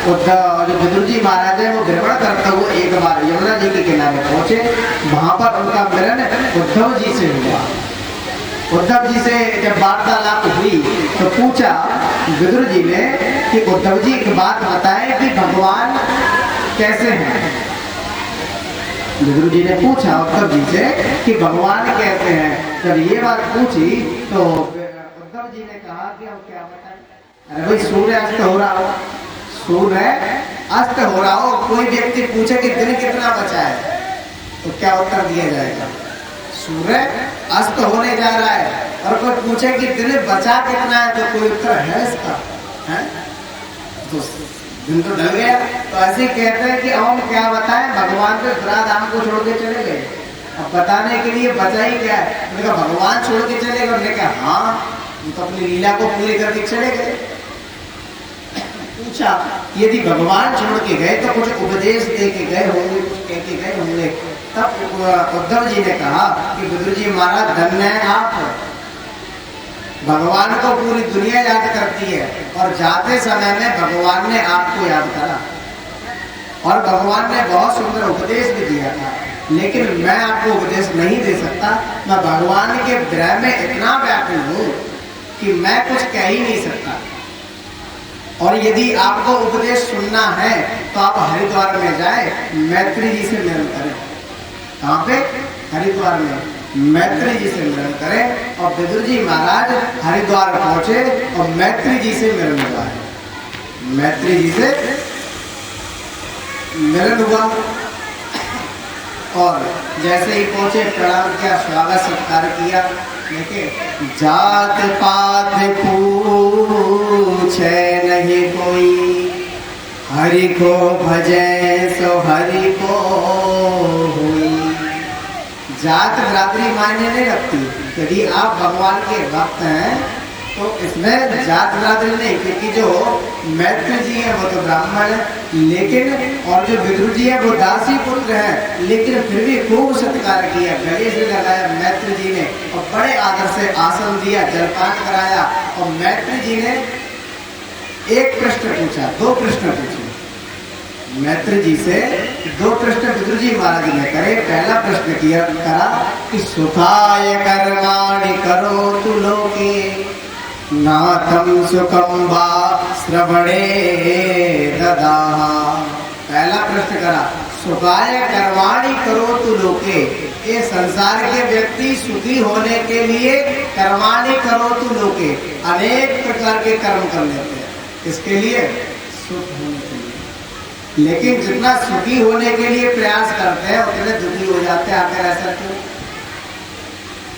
उद्धव जो विदुर जी महाराज है वो भ्रमण करते हुए एक बार यमुना जी के किनारे पहुंचे। वहां पर उनका मिलन उद्धव जी से हुआ। उद्धव जी से जब वार्तालाप हुई तो पूछा विदुर जी ने कि उद्धव जी एक बात बताएं कि भगवान कैसे हैं। विदुर जी ने पूछा उद्धव जी से कि भगवान कैसे हैं। जब ये बात पूछी तो उद्धव जी ने कहा कि हम क्या बताएं। अरे भाई सूर्य अस्त हो रहा हो, सूर्य अस्त हो रहा हो, कोई व्यक्ति पूछे कि दिन कितना बचा है तो क्या उत्तर दिया जाएगा? सूर्य अस्त होने जा रहा है। और कोई पूछे कि दिन बचा कितना है तो कोई उत्तर है इसका? है तो दिन तो ढल गया। तो ऐसे ही कहते हैं कि हम क्या बताएं, भगवान तो धाम को छोड़ के चले गए। अब बताने के लिए बचा ही क्या है? उन्होंने कहा भगवान छोड़ के चले गए। उन्होंने कहा हाँ, तो अपनी लीला को पूरी करके चले गए। पूछा यदि भगवान छोड़ के गए तो कुछ उपदेश दे के गए होंगे, कुछ कह के गए होंगे। तब उद्धव जी ने कहा कि विदुर जी महाराज धन्य है आप, भगवान को पूरी दुनिया याद करती है और जाते समय में भगवान ने आपको याद करा और भगवान ने बहुत सुंदर उपदेश भी दिया था। लेकिन मैं आपको उपदेश नहीं दे सकता, मैं भगवान के विरह में इतना व्याकुल हूँ कि मैं कुछ कह ही नहीं सकता। और यदि आपको उपदेश सुनना है तो आप हरिद्वार में जाए, मैत्री जी से मिलन करें। कहाँ पे? हरिद्वार में मैत्री जी से मिलन करें। और विदुर जी महाराज हरिद्वार पहुंचे और मैत्री जी से मिलन हुआ है। मैत्री जी से मिलन हुआ और जैसे ही पहुंचे प्रणाम किया, स्वागत सत्कार किया। देखिए जात पात पूछे नहीं कोई, हरि को भजे सो हरि को हुई। जात बराबरी मायने नहीं रखती। यदि आप भगवान के भक्त हैं तो इसमें जात बराबरी नहीं, क्योंकि जो मैत्री जी है वो तो ब्राह्मण है, लेकिन और जो विदुर जी है वो दासी पुत्र है, लेकिन फिर भी खूब सत्कार किया, गले से लगाया मैत्री जी ने और बड़े आदर से आसन दिया, जलपान कराया। और मैत्री जी ने एक प्रश्न पूछा, दो प्रश्न पूछे मैत्री जी से, दो प्रश्न विदुर जी महाराज ने करे। पहला प्रश्न किया करा कि सुखाय कर्माणि करोतु लोके नाथम सुखम वा श्रवणे ददाह। पहला प्रश्न करा सुखाय कर्माणि करोतु लोके, ये संसार के व्यक्ति सुखी होने के लिए कर्माणि करोतु लोके अनेक प्रकार के कर्म कर लेते हैं। इसके लिए सुख होने के लिए, लेकिन जितना सुखी होने के लिए प्रयास करते हैं उतने दुखी हो जाते हैं। आखिर ऐसा क्यों?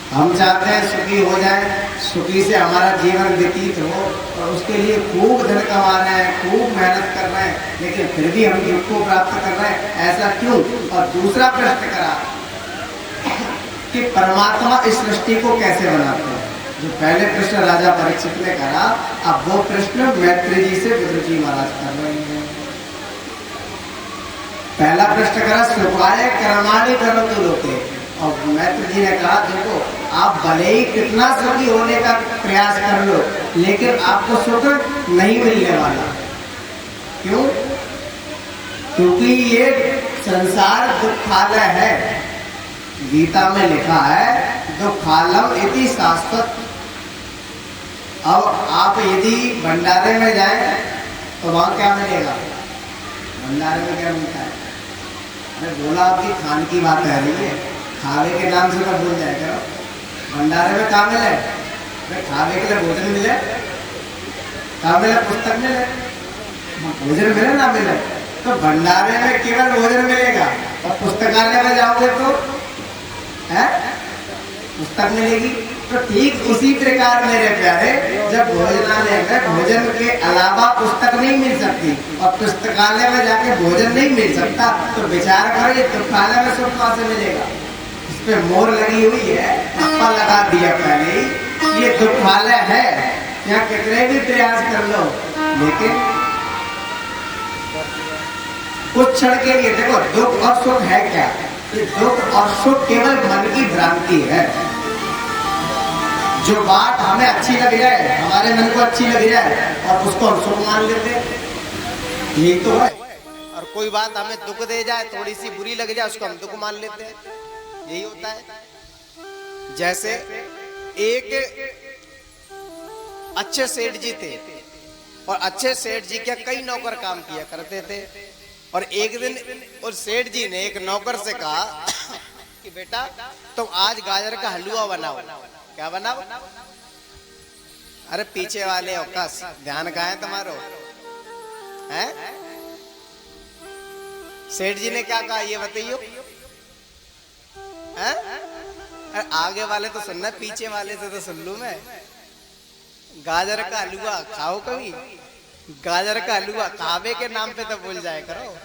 हम चाहते हैं सुखी हो जाए, सुखी से हमारा जीवन व्यतीत हो और उसके लिए खूब धन कमाना है, खूब मेहनत करना है, लेकिन फिर भी हम दुख को प्राप्त कर रहे हैं, ऐसा क्यों? और दूसरा प्रश्न करा कि परमात्मा इस सृष्टि को कैसे बनाते हैं। जो पहले प्रश्न राजा परीक्षित ने करा, अब वो प्रश्न मैत्री जी से विदुर जी महाराज कर रहे हैं। पहला प्रश्न करा सुखाय कर्माणि करोतु लोके, और मैत्री जी ने कहा देखो आप भले ही कितना सुखी होने का प्रयास कर लो, लेकिन आपको सुख नहीं मिलने वाला। क्यों? क्योंकि ये संसार दुखालय है। गीता में लिखा है दुखालम इति शाश्वत। अब आप यदि भंडारे में जाए तो वहां क्या मिलेगा? भंडारे में क्या मिलता है? अरे बोला आपकी खान की बात है रही है, खावे के नाम से मैं भूल जाए करो। भंडारे में क्या मिले? अरे खावे के लिए भोजन मिले, क्या मिले? पुस्तक मिले, भोजन मिले ना मिले। तो भंडारे में केवल भोजन मिलेगा और पुस्तकालय में जाओगे तो है पुस्तक मिलेगी। तो ठीक उसी प्रकार मेरे प्यारे, जब भोजनालय में भोजन के अलावा पुस्तक नहीं मिल सकती और पुस्तकालय में जाके भोजन नहीं मिल सकता, तो विचार करो ये दुखालय में सुख कहाँ से मिलेगा? इस पे मोहर लगी हुई है, ठप्पा लगा दिया पहले ही, ये दुखालय है। यहाँ कितने भी प्रयास कर लो, लेकिन कुछ क्षण के लिए देखो दुख और सुख है क्या? ये दुख और सुख केवल मन की भ्रांति है। जो बात हमें अच्छी लग जाए, हमारे मन को अच्छी लग जाए और उसको हम सुख मान लेते हैं। यही तो है। और कोई बात हमें दुख दे जाए, थोड़ी सी बुरी लग जाए, उसको हम दुख मान लेते हैं। यही होता है। जैसे एक अच्छे सेठ जी थे और अच्छे सेठ जी क्या कई नौकर काम किया करते थे। और एक दिन उस सेठ जी ने एक नौकर से कहा कि बेटा तुम आज गाजर का हलवा बनाओ। क्या बनाओ? अरे पीछे वाले औकाश ध्यान कहाँ है तुम्हारो है? सेठ जी ने क्या कहा ये बताइयो? अरे आगे वाले तो सुनना, पीछे वाले से तो सुन लू मैं। गाजर का हलवा खाओ कभी? गाजर का हलवा खावे के नाम पे तो भूल जाए करो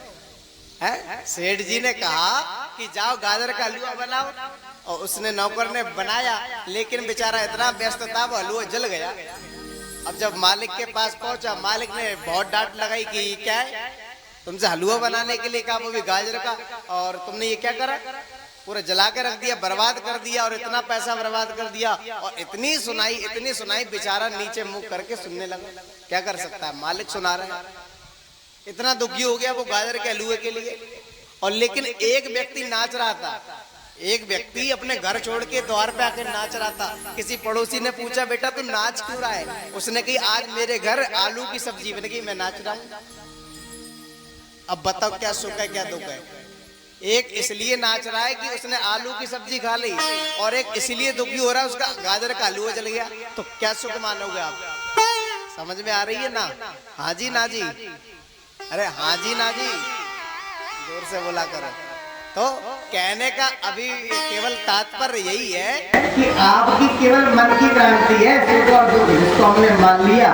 है? सेठ जी ने कहा कि जाओ गाजर का हलवा बनाओ, और उसने नौकर ने बनाया, लेकिन बेचारा इतना व्यस्त था वो हलवा जल गया। अब जब मालिक के पास पहुंचा, मालिक ने बहुत डांट लगाई कि क्या है, तुमसे हलवा बनाने के लिए कहा, वो भी गाजर का, और तुमने ये क्या करा? पूरा जला के रख दिया, बर्बाद कर दिया, और इतना पैसा बर्बाद कर दिया। और इतनी सुनाई बेचारा नीचे मुंह करके सुनने लगा। क्या कर सकता है, मालिक सुना रहा है। इतना दुखी हो गया वो गाजर के हलवे के लिए। और लेकिन एक व्यक्ति नाच रहा था, एक व्यक्ति अपने घर छोड़ के द्वार पे आकर नाच रहा था। किसी पड़ोसी ने पूछा बेटा तू नाच क्यों रहा है? उसने कही आज मेरे घर आलू की सब्जी बन गई, मैं नाच रहा हूं। अब बताओ क्या सुख है क्या दुख है? एक इसलिए नाच रहा है कि उसने आलू की सब्जी खा ली, और एक इसलिए दुखी हो रहा है उसका गाजर का हलवा जल गया। तो क्या सुख मानोगे आप? समझ में आ रही है ना? हाँ जी ना जी? अरे हाँ जी ना जी, जोर से बोला करो। तो कहने का अभी केवल तात्पर्य यही है कि आपकी केवल मन की क्रांति है, सुख और दुख जिसको हमने मान लिया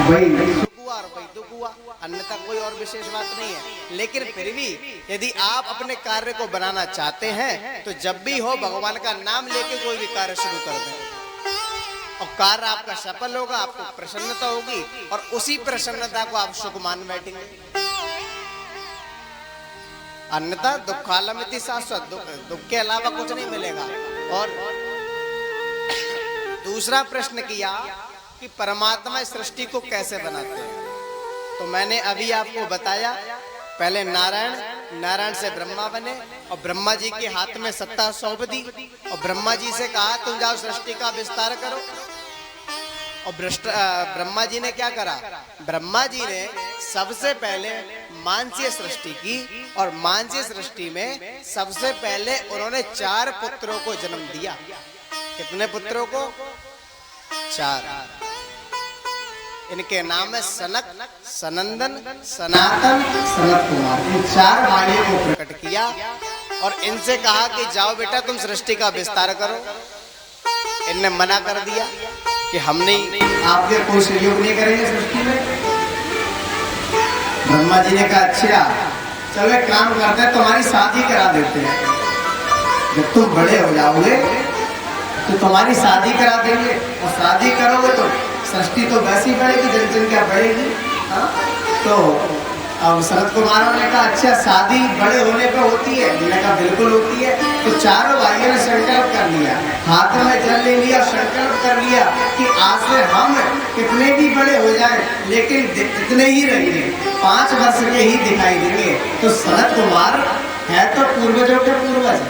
वही सुख हुआ और वही दुख हुआ, अन्यथा कोई और विशेष बात नहीं है। लेकिन फिर भी यदि आप अपने कार्य को बनाना चाहते हैं तो जब भी हो भगवान का नाम लेके कोई भी कार्य शुरू कर दें, और कार्य आपका सफल होगा, आपको प्रसन्नता होगी, और उसी प्रसन्नता को आप सुख मान बैठेंगे। अन्यथा दुखालमिति शाश्वत, दुख के अलावा कुछ नहीं मिलेगा। और दूसरा प्रश्न किया कि परमात्मा सृष्टि को कैसे बनाते हैं। तो मैंने अभी आपको बताया, पहले नारायण से ब्रह्मा बने, और ब्रह्मा जी के हाथ में सत्ता सौंप दी, और ब्रह्मा जी से कहा तुम जाओ सृष्टि का विस्तार करो। और ब्रह्मा जी ने क्या करा? ब्रह्मा जी ने सबसे पहले मानसीय सृष्टि की, और मानसीय सृष्टि में सबसे पहले उन्होंने 4 पुत्रों को जन्म दिया। कितने पुत्रों को? 4। इनके नाम है सनक, सनंदन, सनातन, सनत कुमार। इन 4 भाइयों को प्रकट किया, और इनसे कहा कि जाओ बेटा तुम सृष्टि का विस्तार करो। इनने मना कर दिया कि हम नहीं, आपके कोई सहयोग नहीं करेंगे सृष्टि में। ब्रह्मा जी ने कहा अच्छा चलो एक काम करते हैं, तुम्हारी शादी करा देते हैं। जब तुम बड़े हो जाओगे तो तुम्हारी शादी करा देंगे, और शादी करोगे तो सृष्टि तो वैसी बढ़ेगी, जनसंख्या बढ़ेगी। तो अब शरद कुमारों ने कहा अच्छा शादी बड़े होने पे होती है? मैंने कहा बिल्कुल होती है। तो चारों भाइयों ने संकल्प कर लिया, हाथ में जल ले लिया, संकल्प कर लिया कि आज से हम कितने भी बड़े हो जाएं लेकिन इतने ही रहेंगे, 5 वर्ष के ही दिखाई देंगे। तो शरद कुमार है तो पूर्वजों के पूर्वज,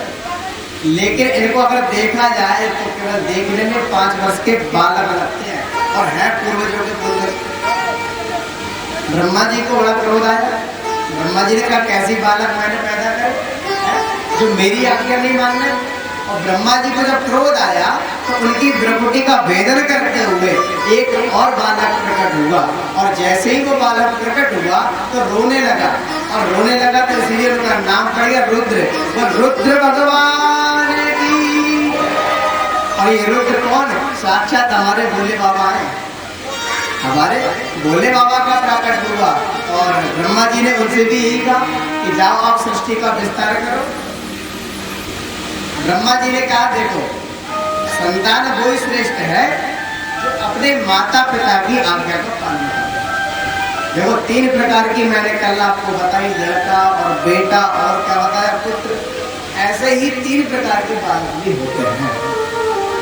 लेकिन इनको अगर देखा जाए तो केवल देखने में 5 वर्ष के बालक लगते हैं, और है पूर्वजों के पूर्वज। ब्रह्मा जी को बड़ा क्रोध आया। ब्रह्मा जी ने कहा कैसी बालक मैंने पैदा करे जो मेरी आज्ञा नहीं मानने। और ब्रह्मा जी को जब क्रोध आया तो उनकी भ्रकुटी का भेदन करते हुए एक और बालक प्रकट हुआ, और जैसे ही वो बालक प्रकट हुआ तो रोने लगा, और रोने लगा तो इसलिए उनका नाम पड़ गया रुद्र। वो रुद्र भगवान की। और ये रुद्र कौन है? साक्षात हमारे भोले बाबा हैं, हमारे भोले बाबा का प्रकट हुआ। और ब्रह्मा जी ने उनसे भी यही कहा कि जाओ आप सृष्टि का विस्तार करो। ब्रह्मा जी ने कहा देखो संतान वो श्रेष्ठ है जो अपने माता पिता की आज्ञा का पालन करे। देखो 3 प्रकार की मैंने कल आपको बताई, लड़का और बेटा और क्या बताया पुत्र। ऐसे ही 3 प्रकार के बालक भी होते हैं।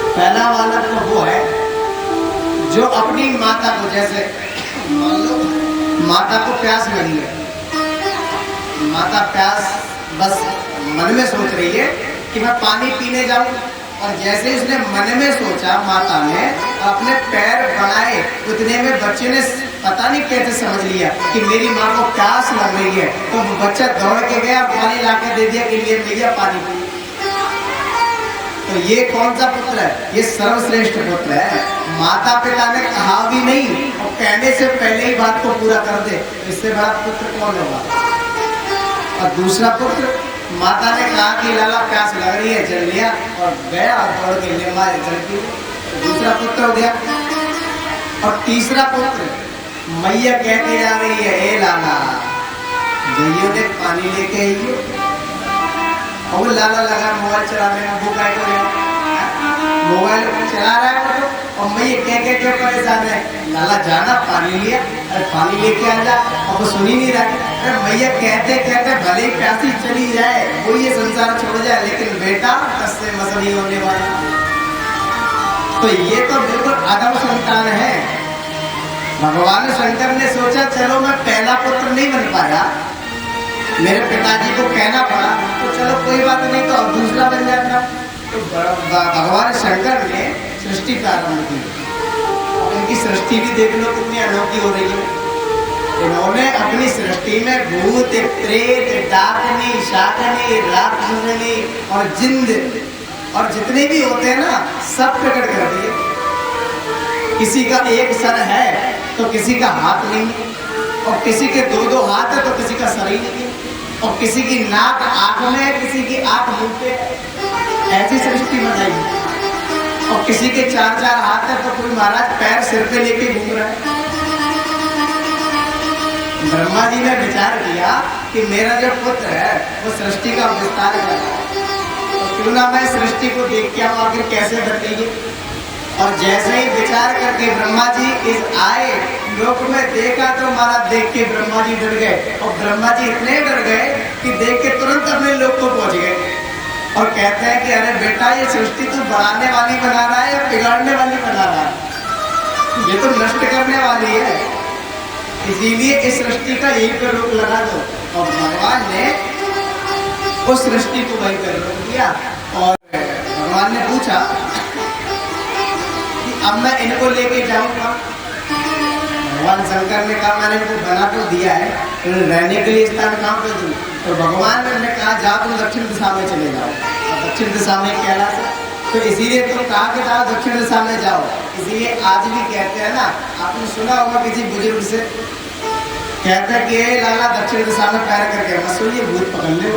पहला बालक तो वो है जो अपनी माता को, जैसे मान लो माता को प्यास लगी है माता प्यास बस मन में सोच रही है कि मैं पानी पीने जाऊं, और जैसे ही उसने मन में सोचा माता ने, अपने पैर बढ़ाए, उतने में बच्चे ने पता नहीं कैसे समझ लिया कि मेरी माँ को प्यास लग रही है, तो बच्चा दौड़ के गया, पानी ला के दे दिया कि लिए भैया पानी पी। तो ये कौन सा पुत्र है? ये सर्वश्रेष्ठ पुत्र है। माता पिता ने कहा भी नहीं और कहने से पहले ही बात को पूरा कर दे, इससे बड़ा पुत्र कौन होगा? और दूसरा पुत्र, माता ने कहा कि लाला प्यास लग रही है, चल लिया और गया और दौड़ के ले मारे जल पी। दूसरा पुत्र हो गया। और तीसरा पुत्र, मैया कहती जा रही है, ए लाला जइयो ने पानी लेके आइयो। और लाला लगा मोबाइल चलाने में, वो काय को मोबाइल चला रहा है वो, और मैया कह के परेशान है, लाला जाना पानी लिया, अरे पानी लेके आ जा। और वो सुनी नहीं रहा। अरे मैया कहते कहते भले ही प्यासी चली जाए, वो ये संसार छोड़ जाए, लेकिन बेटा कससे मसली होने वाला। तो ये तो बिल्कुल अधम संतान है। भगवान शंकर ने सोचा चलो मैं पहला पुत्र नहीं बन पाया, मेरे पिताजी को कहना पड़ा, तो चलो कोई बात नहीं, तो अब दूसरा बन जाता। तो भगवान शंकर ने सृष्टि प्रारंभ की। उनकी सृष्टि भी देख लो कितनी अनोखी हो रही है। इन्होंने अपनी सृष्टि में भूत, प्रेत, डाकनी, शाकनी, राक्षसनी और जिंद और जितने भी होते हैं ना, सब प्रकट कर दिए। किसी का एक सर है तो किसी का हाथ नहीं, और किसी के दो दो हाथ है तो किसी का सर ही नहीं, और किसी की नाक आंख में, किसी की आंख मुंह पे। ऐसी सृष्टि बनाई। और किसी के चार चार हाथ है तो कोई महाराज पैर सिर पे लेके घूम रहा है। ब्रह्मा जी ने विचार किया कि मेरा जो पुत्र है वो सृष्टि का विस्तार कर रहा है, तो क्यों ना मैं सृष्टि को देख के आऊं आखिर कैसे बनेगी। और जैसे ही विचार करके ब्रह्मा जी इस आए लोक में, देखा तो महाराज देख के ब्रह्मा जी डर गए। और ब्रह्मा जी इतने डर गए कि देख के तुरंत अपने लोक को पहुंच गए। और कहते हैं कि अरे बेटा ये सृष्टि तू बढ़ाने वाली बना रहा है या बिगाड़ने वाली बना रहा है? ये तो नष्ट करने वाली है, इसीलिए इस सृष्टि का यहीं पर रोक लगा दो। और भगवान ने उस सृष्टि को वहीं पर रोक दिया। और भगवान ने पूछा कि अब मैं इनको लेके जाऊंगा। भगवान शंकर ने कहा मैंने इनको बना तो दिया है, रहने के लिए स्थान कहाँ पे दूं? तो भगवान ने कहा जा तुम दक्षिण दिशा में चले जाओ। और दक्षिण दिशा में कहला तो इसीलिए तो कहा कि जाओ दक्षिण दिशा में जाओ। इसीलिए आज भी कहते हैं ना, आपने सुना होगा किसी बुजुर्ग से, कहते हैं कि लाला दक्षिण दिशा में पैर करके मत सोइए, भूत पकड़ ले।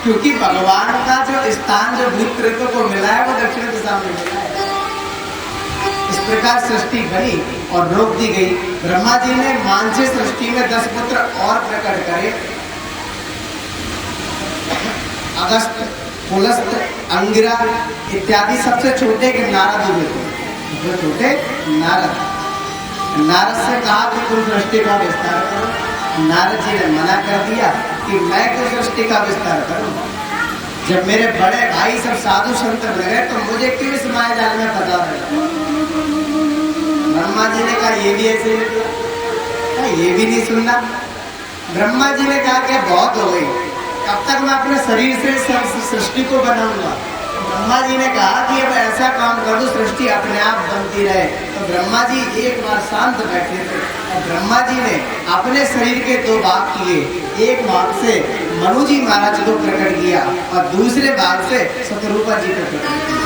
क्योंकि भगवान का जो स्थान जो भूत प्रेतों को मिला है वो दक्षिण दिशा में मिला है। इस प्रकार सृष्टि बनी और रोक दी गई। ब्रह्मा जी ने मानसिक सृष्टि में 10 पुत्र और प्रकट करे। अगस्त, पुलस्त, अंगिरा इत्यादि सबसे छोटे के नारद हुए थे। सबसे छोटे नारद। नारद से कहा कि तुम सृष्टि का विस्तार करो। नारद जी ने मना कर दिया कि मैं क्यों सृष्टि का विस्तार करूं? जब मेरे बड़े भाई सब साधु संत रहे तो मुझे क्यों इस माया जाल में फंसा रहे? ब्रह्मा जी ने कहा ये भी ऐसे निकला, ये भी नहीं सुनना। ब्रह्मा जी ने कहा कि बहुत हो गई, कब तक मैं अपने शरीर से सृष्टि को बनाऊंगा? ब्रह्मा जी ने कहा कि अब ऐसा काम कर दो सृष्टि अपने आप बनती रहे। तो ब्रह्मा जी एक बार शांत बैठे थे और ब्रह्मा जी ने अपने शरीर के 2 भाग किए। एक भाग से मनु जी महाराज को प्रकट किया और दूसरे भाग से शतरूपा जी को प्रकट किया।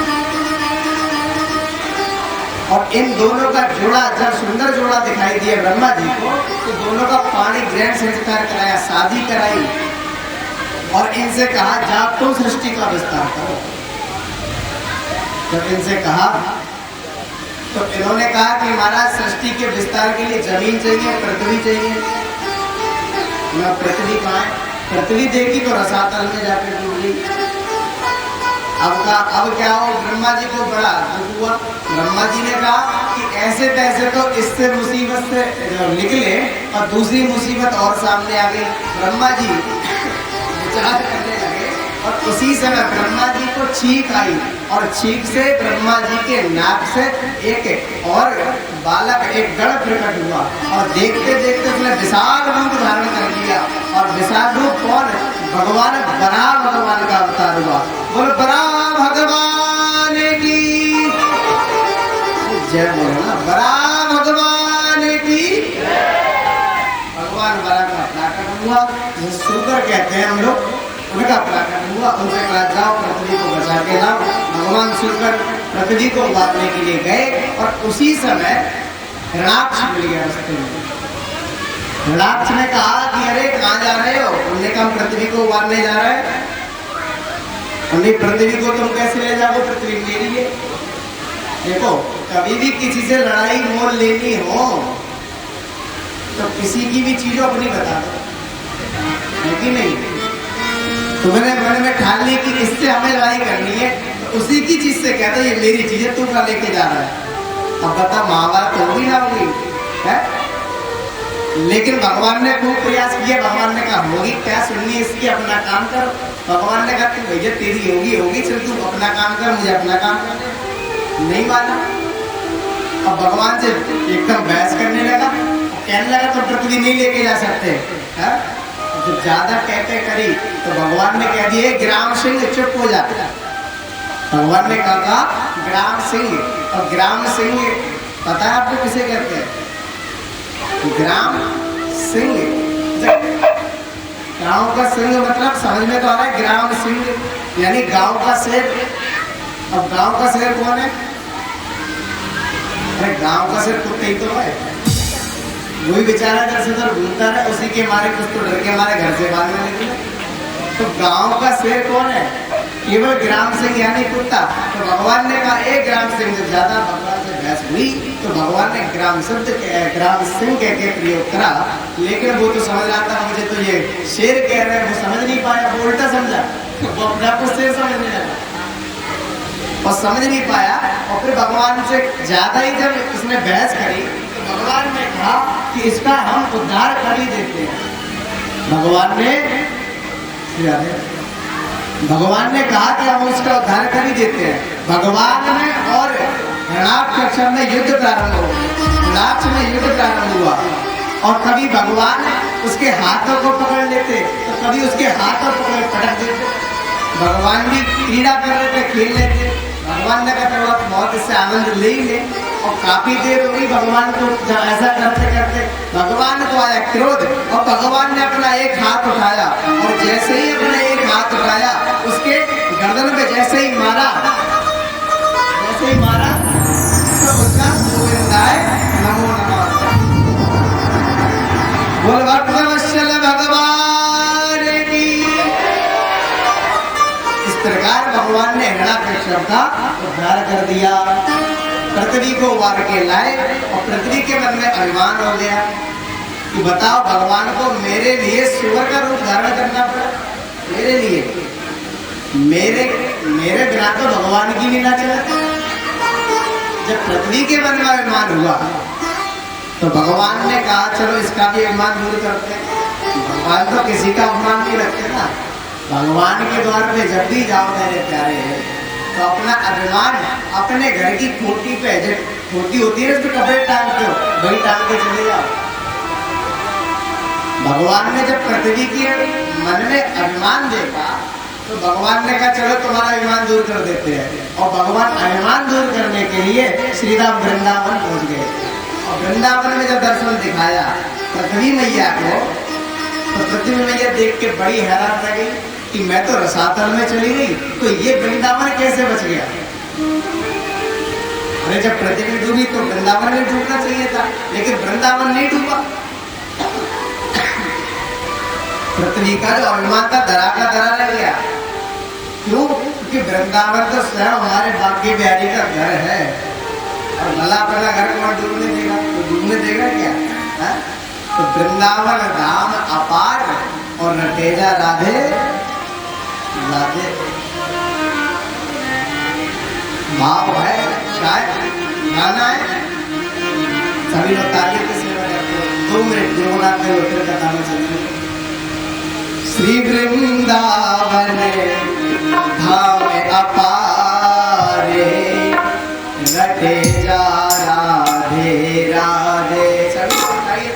और इन दोनों का जोड़ा जब सुंदर जोड़ा दिखाई दिया ब्रह्मा जी को, तो दोनों का पानी ग्रहण संस्कार कराया, शादी कराई और इनसे कहा जाओ तुम सृष्टि का विस्तार करो। जब इनसे कहा तो इन्होंने कहा कि महाराज सृष्टि के विस्तार के लिए जमीन चाहिए, पृथ्वी चाहिए। पृथ्वी कहाँ है? पृथ्वी देखी तो रसातल में जाकर डूब गई। अब क्या हो? ब्रह्मा जी को बड़ा दुख हुआ। ब्रह्मा जी ने कहा कि ऐसे तैसे तो इससे मुसीबत से निकले और दूसरी मुसीबत और सामने आ गई। ब्रह्मा जी विचार करने लगे और उसी समय ब्रह्मा जी को छींक आई और छींक से ब्रह्मा जी के नाक से एक और बालक, एक गण प्रकट हुआ और देखते देखते उसने विशाल रूप धारण कर लिया बराह भगवान का अवतार हुआ। बोलो बराह भगवान की जय। बोलो ना बराह भगवान की। भगवान बराह का प्राकट हुआ, जिसे सुकर कहते हैं हम लोग, उनका प्राकट हुआ। उनसे कहा जाओ पृथ्वी को बचा के लाओ। भगवान सुकर पृथ्वी को उबारने के लिए गए और उसी समय हिरणाक्ष मिल गया रास्ते में। हिरणाक्ष ने कहा कि अरे कहाँ जा रहे हो? उन्होंने कहा पृथ्वी को उबारने जा रहे हैं। उन्हें पृथ्वी को तुम कैसे ले जाओ? पृथ्वी मेरी है। देखो कभी भी किसी से लड़ाई मोल लेनी हो तो किसी की भी चीजों अपनी बता दो, है कि नहीं? तुमने मन में ठान ली कि इससे हमें लड़ाई करनी है तो उसी की चीज से कहते ये मेरी चीज है, तू क्या लेके जा रहा है? अब बता महाभारत होगी ना होगी है? लेकिन भगवान ने खूब प्रयास किया। भगवान ने कहा होगी क्या सुननी इसकी, अपना काम कर। भगवान ने कहा तू भैया तेरी होगी होगी, चल तू अपना काम कर, मुझे अपना काम करने। नहीं माना। अब भगवान से एकदम बहस करने लगा, कहने लगा तो पृथ्वी नहीं लेके जा सकते है? जब ज्यादा कहते करी तो भगवान ने कह दिया ग्राम सिंह चुप हो जा। भगवान ने कहा ग्राम सिंह, और ग्राम सिंह पता है आपको किसे कहते हैं? ग्राम सिंह। गांव का सिंह मतलब समझ में तो आ रहा है, ग्राम सिंह यानी गांव का शेर। अब गांव का शेर कौन है? अरे गांव का शेर कुत्ते ही तो है। वही बेचारा इधर से उधर घूमता रहे, उसी के मारे कुछ तो डर के मारे घर से भागने लगे। तो गांव का शेर कौन है? केवल ग्राम सिंह यानी कुत्ता। तो भगवान ने कहा एक ग्राम सिंह। जब ज्यादा भगवान से बहस हुई तो भगवान ने ग्राम शब्द ग्राम सिंह कह के प्रयोग करा। लेकिन वो तो समझ रहा था मुझे तो ये शेर कह रहे हैं, वो समझ नहीं पाया, वो उल्टा समझा, वो अपने आप को शेर समझने लगा और समझ नहीं पाया। और फिर भगवान से ज्यादा ही जब उसने बहस करी तो भगवान ने कहा कि इसका हम उद्धार कर ही देते हैं। भगवान ने कहा कि हम उसका उद्धार कर ही देते हैं। भगवान ने और हिरण्याक्ष में युद्ध प्रारंभ हो, हिरण्याक्ष में युद्ध प्रारंभ हुआ। और कभी भगवान उसके हाथों को पकड़ लेते तो कभी उसके हाथों पकड़ पटक देते। भगवान भी क्रीड़ा कर रहे थे, खेल लेते। भगवान ने कहा बहुत इससे आनंद ले ही ले। और काफी देर हो गई भगवान को ऐसा करते करते। भगवान को आया क्रोध और भगवान ने अपना एक हाथ उठाया और जैसे ही अपना एक हाथ उठाया उसके गर्दन पे जैसे ही मारा तो उसका गोविंदाय नमो नमः बोल भक्तवत्सल भगवान की। इस प्रकार भगवान ने हिरण्याक्ष का उद्धार कर दिया, पृथ्वी को उबार के लाए। और पृथ्वी के मन में अभिमान हो गया कि बताओ भगवान को मेरे लिए सुअर का रूप धारण करना पड़ा, मेरे लिए, मेरे बिना तो भगवान की लीला चलती। जब पृथ्वी के मन में अभिमान हुआ तो भगवान ने कहा चलो इसका भी अभिमान दूर करते हैं। भगवान तो किसी का अपमान नहीं रखते ना। भगवान के द्वार पे जब भी जाओ मेरे प्यारे तो अपना अभिमान अपने घर की खोटी पे, जब खोटी होती है तो कपड़े टांगते हो वही टांग के चले जाओ। भगवान ने जब पृथ्वी के मन में अभिमान देखा तो भगवान ने कहा चलो तुम्हारा अभिमान दूर कर देते हैं। और भगवान अभिमान दूर करने के लिए श्रीराम वृंदावन पहुंच गए। और वृंदावन में जब दर्शन दिखाया पृथ्वी मैया को तो पृथ्वी मैया देख के बड़ी हैरान रह गई कि मैं तो रसातल में चली गई तो ये वृंदावन कैसे बच गया। अरे जब पृथ्वी डूबी तो वृंदावन में डूबना चाहिए था, लेकिन वृंदावन नहीं डूबा। पृथ्वी का जो अभिमान था धरा का धरा रह गया। क्यों? क्योंकि वृंदावन तो स्वयं हमारे बांके बिहारी का घर है और भला अपना घर कौन डूबने देगा? तो डूबने देगा क्या है? तो वृंदावन धाम अपार और नटेजा राधे राधे भाव है, शायद गाना है। सभी लोग ताली की सेवा करते हैं। 2 मिनट गुनगुनाते हुए फिर कथा में चलते हैं। श्री वृंदावन धाम अपारे नटेजा राधे राधे। सभी बताइए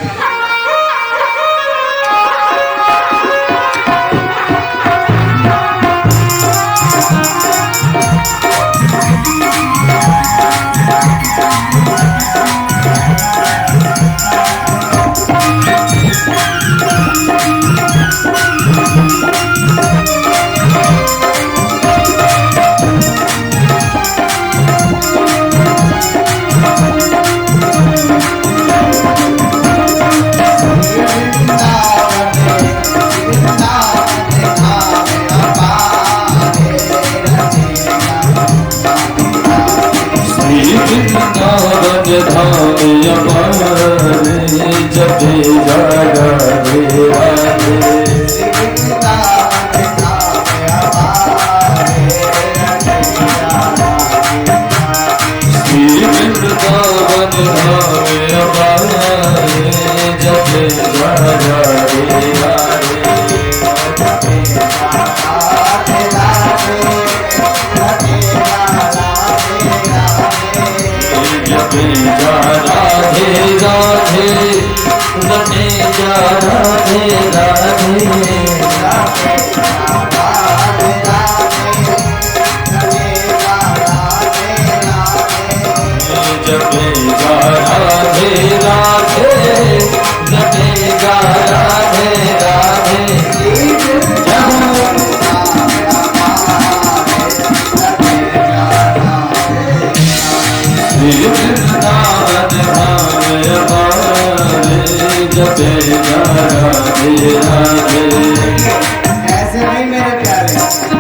ऐसे नहीं मेरे प्यारे,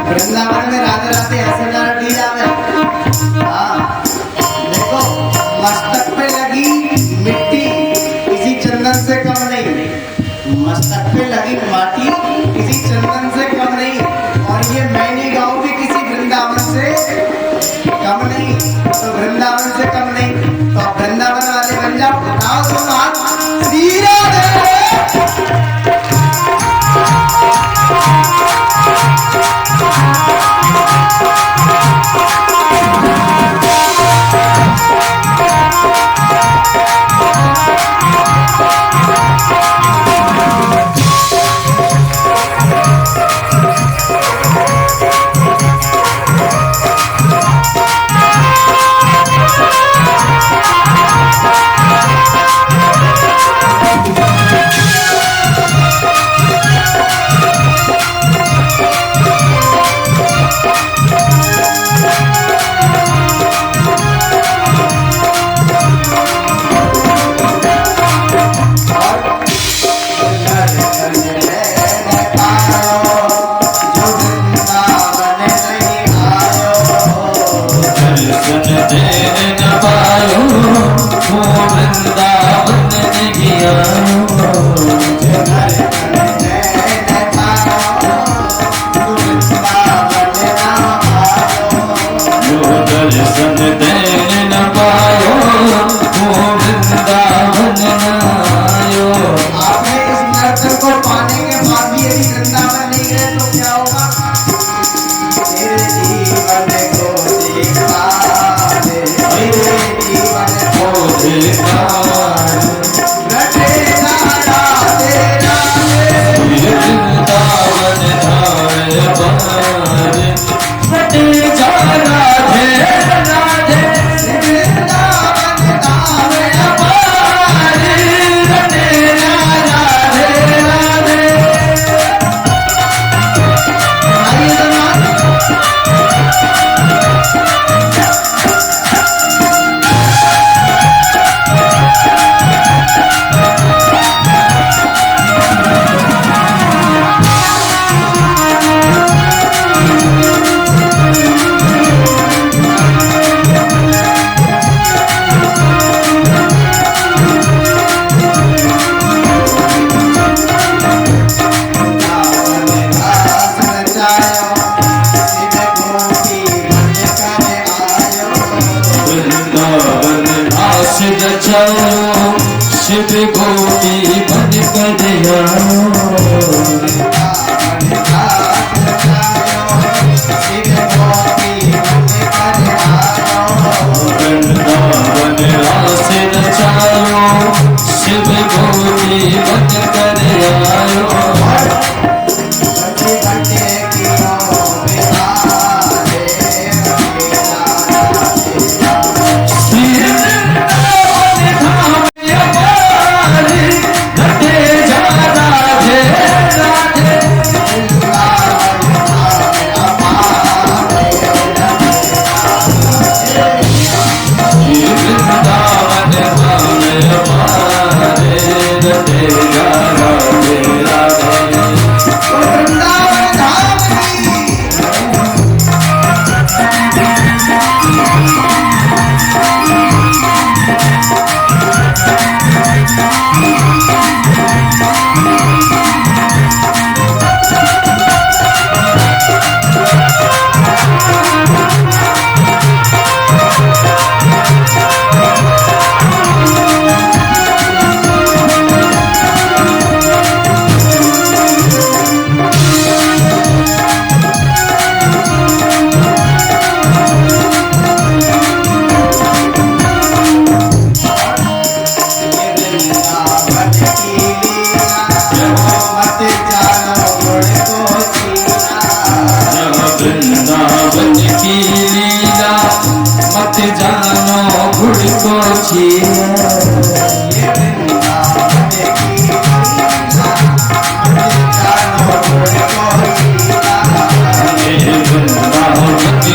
वृंदावन में राधे राधे ऐसे ना डी जावे। हाँ, देखो मस्तक पे लगी मिट्टी किसी चंदन से कम नहीं, मस्तक पे लगी माटी किसी चंदन से कम नहीं, और ये मैंने गाँव भी किसी वृंदावन से कम नहीं, तो वृंदावन से कम नहीं, तो वृंदावन वाले बन जाओ। उठाओ तो हाथ, श्री राधे।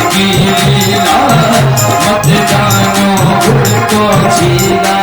की लीला मत जानो उनको छीला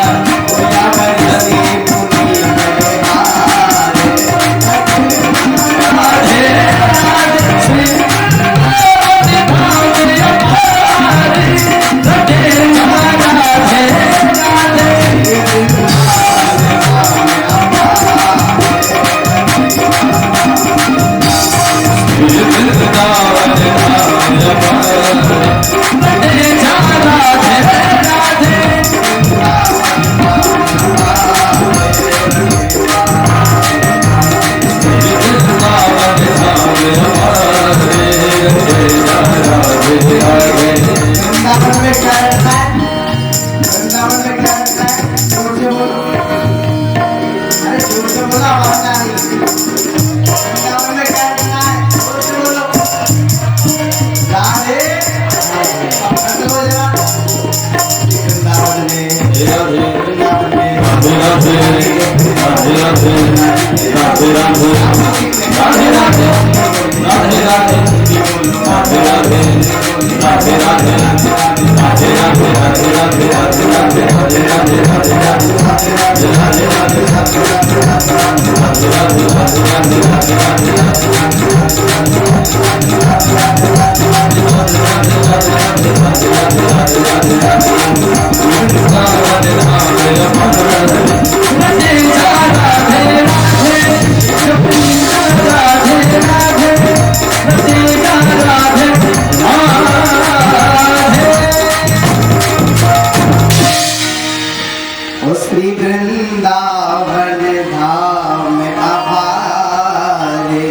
श्री वृंदावन धाम आभारे।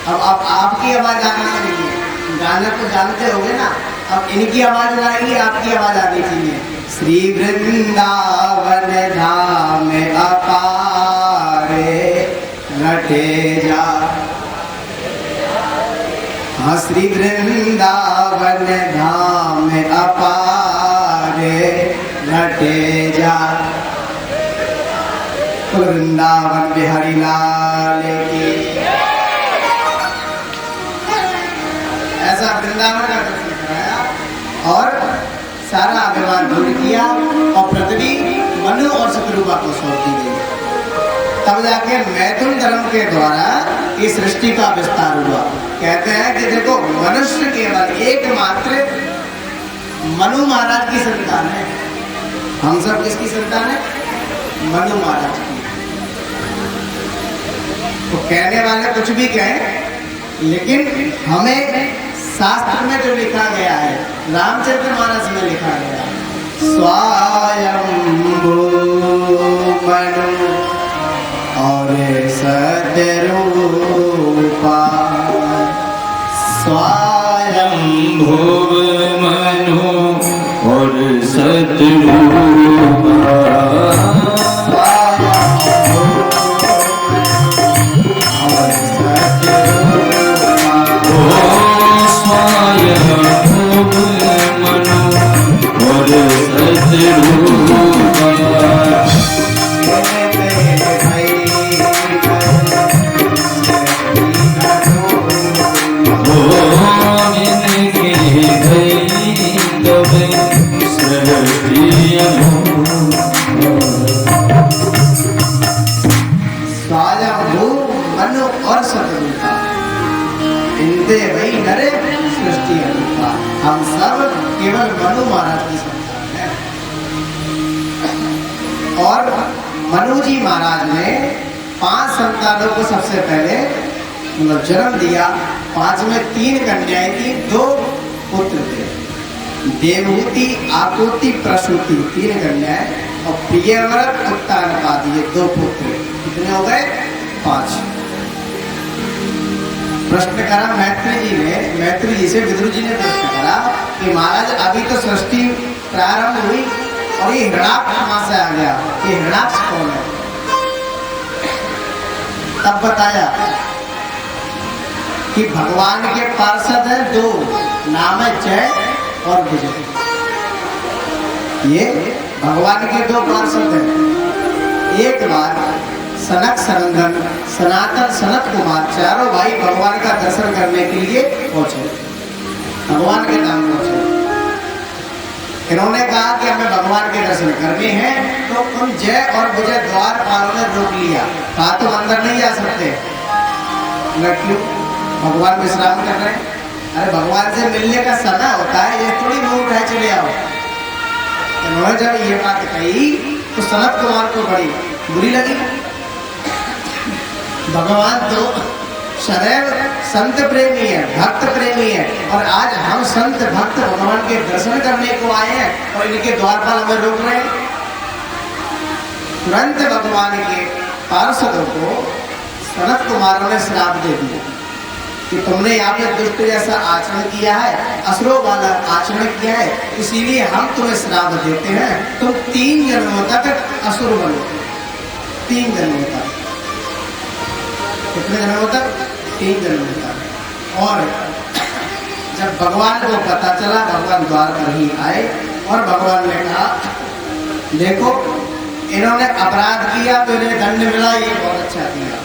अब आपकी आवाज आनी चाहिए, गाना तो जानते होगे ना, अब इनकी आवाज आएगी, आपकी आवाज आनी चाहिए। श्री वृंदावन धाम अपारे रटे जा, हाँ श्री वृंदावन धाम अपारे रटे जा। वृंदावन बिहारी लाल की। ऐसा वृंदावन का दर्शन कराया और सारा अभिमान दूर किया और पृथ्वी मनु और शत्रुपा को सौंप दी गई। तब जाके मैथुन धर्म के द्वारा इस सृष्टि का विस्तार हुआ। कहते हैं कि देखो मनुष्य केवल एकमात्र मनु महाराज की संतान है। हम सब किसकी संतान है? मनु महाराज की। तो कहने वाले कुछ भी कहें, लेकिन हमें शास्त्र में जो लिखा गया है, रामचरितमानस में लिखा गया है, स्वयंभू मनु और सतरूपा। स्वयंभू मनु और सतरूपा। हम सब केवल मनु महाराज की संतान हैं। और मनु जी महाराज ने 5 संतानों को सबसे पहले मतलब जन्म दिया। 5 में 3 कन्याएं थी, 2 पुत्र थे। देवहूति, आकुति, प्रसूति 3 कन्याएं और प्रियव्रत, उत्तानपाद ये 2 पुत्र। कितने हो गए? 5। प्रश्न करा मैत्री जी से विदुर जी ने प्रश्न करा कि महाराज अभी तो सृष्टि प्रारंभ हुई और ये हिरणाक्ष कहाँ से आ गया? ये हिरणाक्ष कौन है? तब बताया कि भगवान के पार्षद है 2, नाम है जय और विजय। ये भगवान के 2 पार्षद हैं। एक बार सनक सनंदन सनातन सनत कुमार चारों भाई भगवान का दर्शन करने के लिए पहुंचे, भगवान के धाम पहुंचे। इन्होंने कहा कि हमें भगवान के दर्शन करने हैं, तो उन जय और विजय द्वारपालों ने रोक लिया, कहा तुम अंदर नहीं जा सकते। क्यों? भगवान विश्राम कर रहे हैं। अरे भगवान से मिलने का समय होता है, ये थोड़ी मुंह उठाए चले आओ। इन्होंने जब ये बात कही तो सनत कुमार को बड़ी बुरी लगी। भगवान तो सदैव संत प्रेमी है, भक्त प्रेमी है, और आज हम संत भक्त भगवान के दर्शन करने को आए हैं और इनके द्वारपाल हमें रोक रहे हैं। तुरंत भगवान के पार्षदों को सनत कुमारों ने श्राप दे दिया कि तुमने यहाँ पे दुष्ट जैसा आचरण किया है, असुरों वाला आचरण किया है, इसीलिए हम तुम्हें श्राप देते हैं, तुम 3 जन्मों तक असुर बनो। 3 जन्मों तक। कितने जन्मों तक? 3 जन्मों तक। और जब भगवान को पता चला, भगवान द्वार पर ही आए और भगवान ने कहा देखो इन्होंने अपराध किया तो इन्हें दंड मिला, ये बहुत अच्छा किया,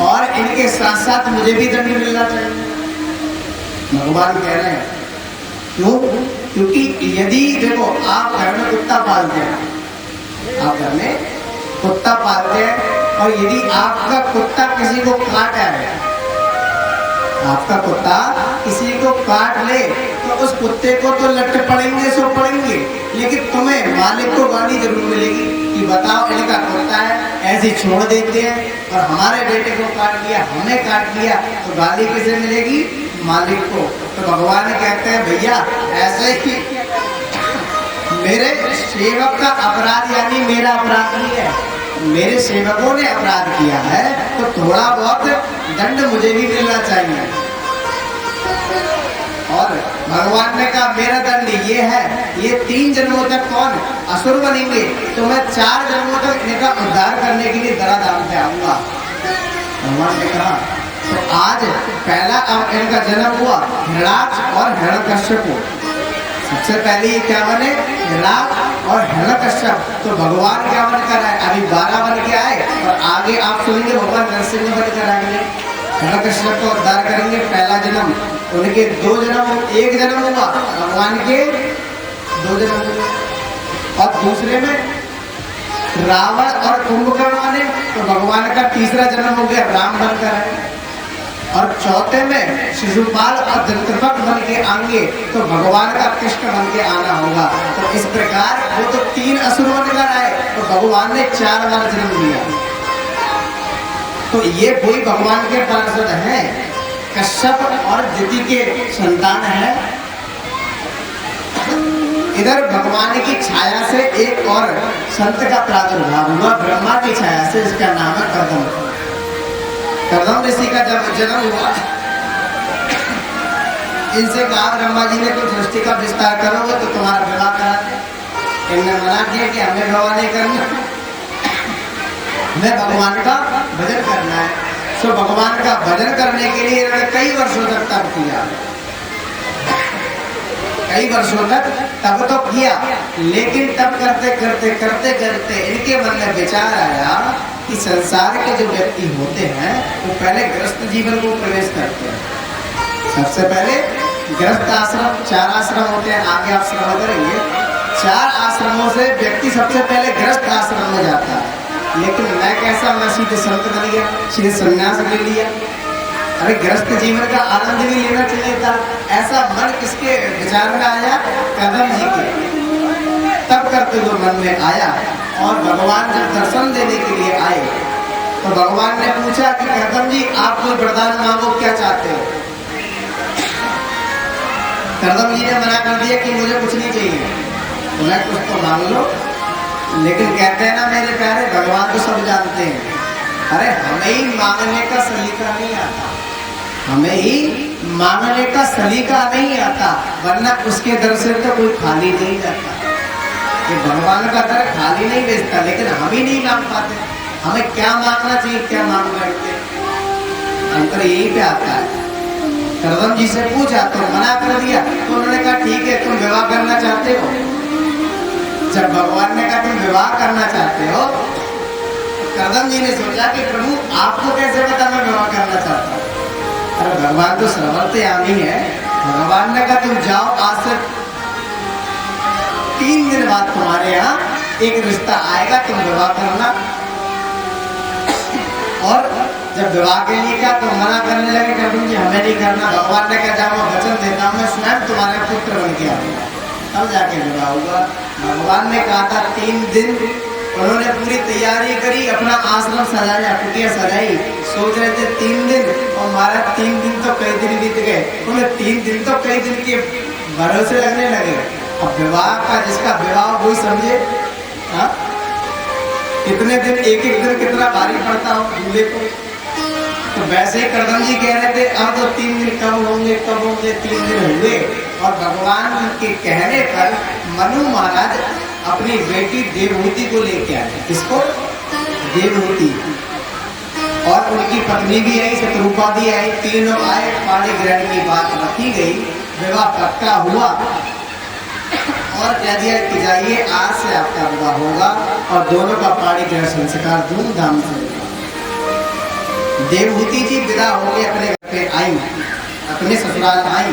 और इनके साथ साथ मुझे भी दंड मिलना चाहिए। भगवान कह रहे हैं क्यों? क्योंकि यदि देखो आप घर में कुत्ता पालते हैं, आप घर में कुत्ता पालते हैं, और यदि आपका कुत्ता किसी को काट है, आपका कुत्ता किसी को काट ले, तो उस कुत्ते को तो लट पड़ेंगे सो पड़ेंगे, लेकिन तुम्हें मालिक को गाली जरूर मिलेगी कि बताओ इनका कुत्ता है, ऐसे छोड़ देते हैं, और हमारे बेटे को काट लिया, हमें काट लिया, तो गाली किसे मिलेगी? मालिक को। तो भगवान कहते हैं भैया ऐसे ही मेरे सेवक का अपराध यानी मेरा अपराध नहीं है, मेरे सेवकों ने अपराध किया है, तो थोड़ा बहुत दंड मुझे भी मिलना चाहिए। और भगवान ने कहा मेरा दंड ये है, ये 3 जन्मों तक कौन असुर बनेंगे, तो मैं 4 जन्मों तक इनका उद्धार करने के लिए धराधाम पे आऊंगा। भगवान ने कहा तो आज पहला इनका जन्म हुआ हिरण्याक्ष और हिरण्यकश्यप। सबसे पहले ये क्या बने? हिरण्याक्ष और हिरण्यकश्यप। तो भगवान क्या बन कर आए? अभी 12 बन के आए, और आगे आप सुनेंगे भगवान नरसिंह बन कर आएंगे, हिरण्यकश्यप को उद्धार करेंगे। पहला जन्म उनके 2 जन्म, 1 जन्म हुआ भगवान के 2 जन्म हुए, और दूसरे में रावण और कुंभकर्ण बने, तो भगवान का तीसरा जन्म हो गया, राम बनकर आए। और चौथे में शिशुपाल और दंतवक्र बन के आएंगे, तो भगवान का कृष्ण बन के आना होगा। तो इस प्रकार वो तो 3 असुर बनकर आए, तो भगवान ने 4 बार जन्म दिया। तो ये कोई भगवान के पार्षद हैं, कश्यप और दिति के संतान है। इधर भगवान की छाया से एक और संत का प्रादुर्भाव हुआ, ब्रह्मा की छाया से, इसका नाम है कर्दम। कर्दम ऋषि का जब जन्म हुआ, इनसे कहा ब्रह्मा जी ने तुम सृष्टि का विस्तार करोगे तो तुम्हारा विवाह करा दे। इनने मना किया कि हमें विवाह नहीं करना, हमें भगवान का भजन करना है। तो भगवान का भजन करने के लिए इन्होंने कई वर्षों तक तप किया, कई वर्षों तक तब तो किया, लेकिन तब करते करते करते करते इनके मन में विचार आया कि संसार के जो व्यक्ति होते हैं वो पहले गृहस्थ जीवन को प्रवेश करते हैं। सबसे पहले गृहस्थ आश्रम, 4 आश्रम होते हैं, आगे आप श्रवण करेंगे। 4 आश्रमों से व्यक्ति सबसे पहले गृहस्थ आश्रम में जाता है, लेकिन मैं कैसा, मैं सीधे संत बन गया, सीधे संन्यास ले लिया। अरे गृहस्थ जीवन का आनंद भी लेना चाहिए था, ऐसा मन किसके विचार में आया? कर्दम जी के। तब करते हुए मन में आया, और भगवान जब दर्शन देने के लिए आए तो भगवान ने पूछा कि कर्दम जी आप कोई वरदान मांगो, क्या चाहते हो? कर्दम जी ने मना कर दिया कि मुझे कुछ नहीं चाहिए, तो मैं कुछ तो मांग लो। लेकिन कहते हैं ना मेरे प्यारे, भगवान तो सब जानते हैं। अरे हमें ही मांगने का सलीका नहीं आता, हमें ही मांगने का सलीका नहीं आता, वरना उसके दर से तो कोई खाली नहीं जाता। ये भगवान का दर खाली नहीं बेचता, लेकिन हम ही नहीं मांग पाते। हमें क्या मांगना चाहिए, क्या मांग बैठते, अंतर यही पे आता है। कर्दम जी से पूछा तो मना कर दिया, तो उन्होंने कहा ठीक है, तुम विवाह करना चाहते हो? जब भगवान ने कहा तुम विवाह करना चाहते हो, करदम जी ने सोचा कि प्रभु आपको कैसे पता मैं विवाह करना चाहता हूँ? अरे भगवान तो सर्वव्यापी है। भगवान ने कहा तुम जाओ, आज से 3 दिन बाद तुम्हारे यहाँ एक रिश्ता आएगा, तुम विवाह करना। और जब विवाह के लिए क्या तुम मना करने लगे करदम जी हमें नहीं करना। भगवान ने कहा जाओ मैं वचन देता हूँ मैं स्वयं तुम्हारे पुत्र बन के आऊंगा, तब जाके विवाह होगा। भगवान ने कहा था 3 दिन, उन्होंने पूरी तैयारी करी, अपना आश्रम सजाया, कुटिया सजाई, सोच रहे थे 3 दिन, और हमारा 3 दिन तो कई दिन बीत गए, उन्हें 3 दिन तो कई दिन के भरोसे लगने लगे। अब विवाह का जिसका विवाह वही समझे, हाँ कितने दिन, एक एक दिन कितना भारी पड़ता हो दूल्हे को। तो वैसे ही करदम जी कह रहे थे अब तो 3 दिन कब होंगे कब होंगे, 3 दिन हुए। और भगवान के कहने पर मनु महाराज अपनी बेटी देवहूति को लेके आए। किसको? देवहूति। और उनकी पत्नी भी आई, शत्रुपा भी आई, तीनों आए, पाणी ग्रहण की बात रखी गई, विवाह पक्का हुआ। और कह दिया कि जाइए आज से आपका विवाह होगा, और दोनों का पाणी ग्रहण संस्कार धूमधाम से होगा। देवहूति जी विदा होके अपने घर पे आई, अपने ससुराल आई।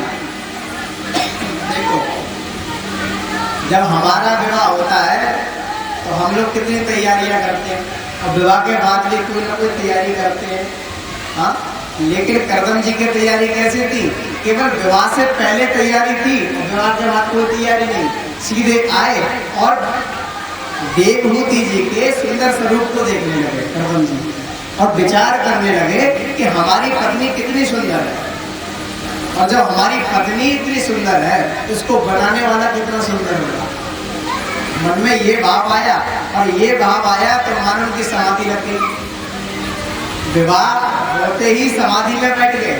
देखो जब हमारा विवाह होता है तो हम लोग कितनी तैयारियां करते हैं, और विवाह के बाद भी कोई ना कोई तैयारी करते हैं, हाँ। लेकिन करदम जी की तैयारी कैसी थी? केवल विवाह से पहले तैयारी थी, और विवाह के बाद कोई तैयारी नहीं। सीधे आए और देवहूति जी के सुंदर स्वरूप को देखने लगे करदम जी, और विचार करने लगे कि हमारी पत्नी कितनी सुंदर है, और जब हमारी पत्नी इतनी सुंदर है तो उसको बनाने वाला कितना सुंदर होगा। मन में ये भाव आया, और ये भाव आया तो मानो उनकी समाधि लग गई। विवाह होते ही समाधि में बैठ गए,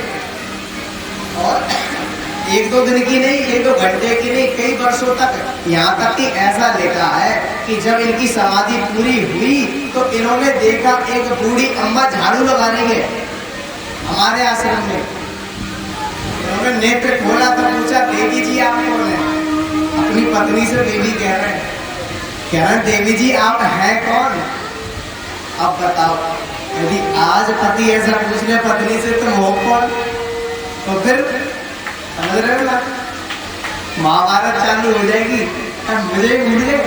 और 1-2 दिन की नहीं, 1-2 घंटे की नहीं, कई वर्षों तक, यहाँ तक कि ऐसा लिखा है कि जब इनकी समाधि पूरी हुई तो इन्होंने देखा एक बूढ़ी अम्मा झाड़ू लगाने गए हमारे आश्रम में। उन्होंने नेत्र खोला तो पूछा देवी जी आप कौन है? अपनी पत्नी से देवी कह रहे हैं देवी जी आप हैं कौन? अब बताओ, यदि आज पति ऐसा पूछ ले पत्नी से तुम हो कौन, तो फिर समझ रहे हो ना, महाभारत चालू हो जाएगी। अब मुझे भूल गए,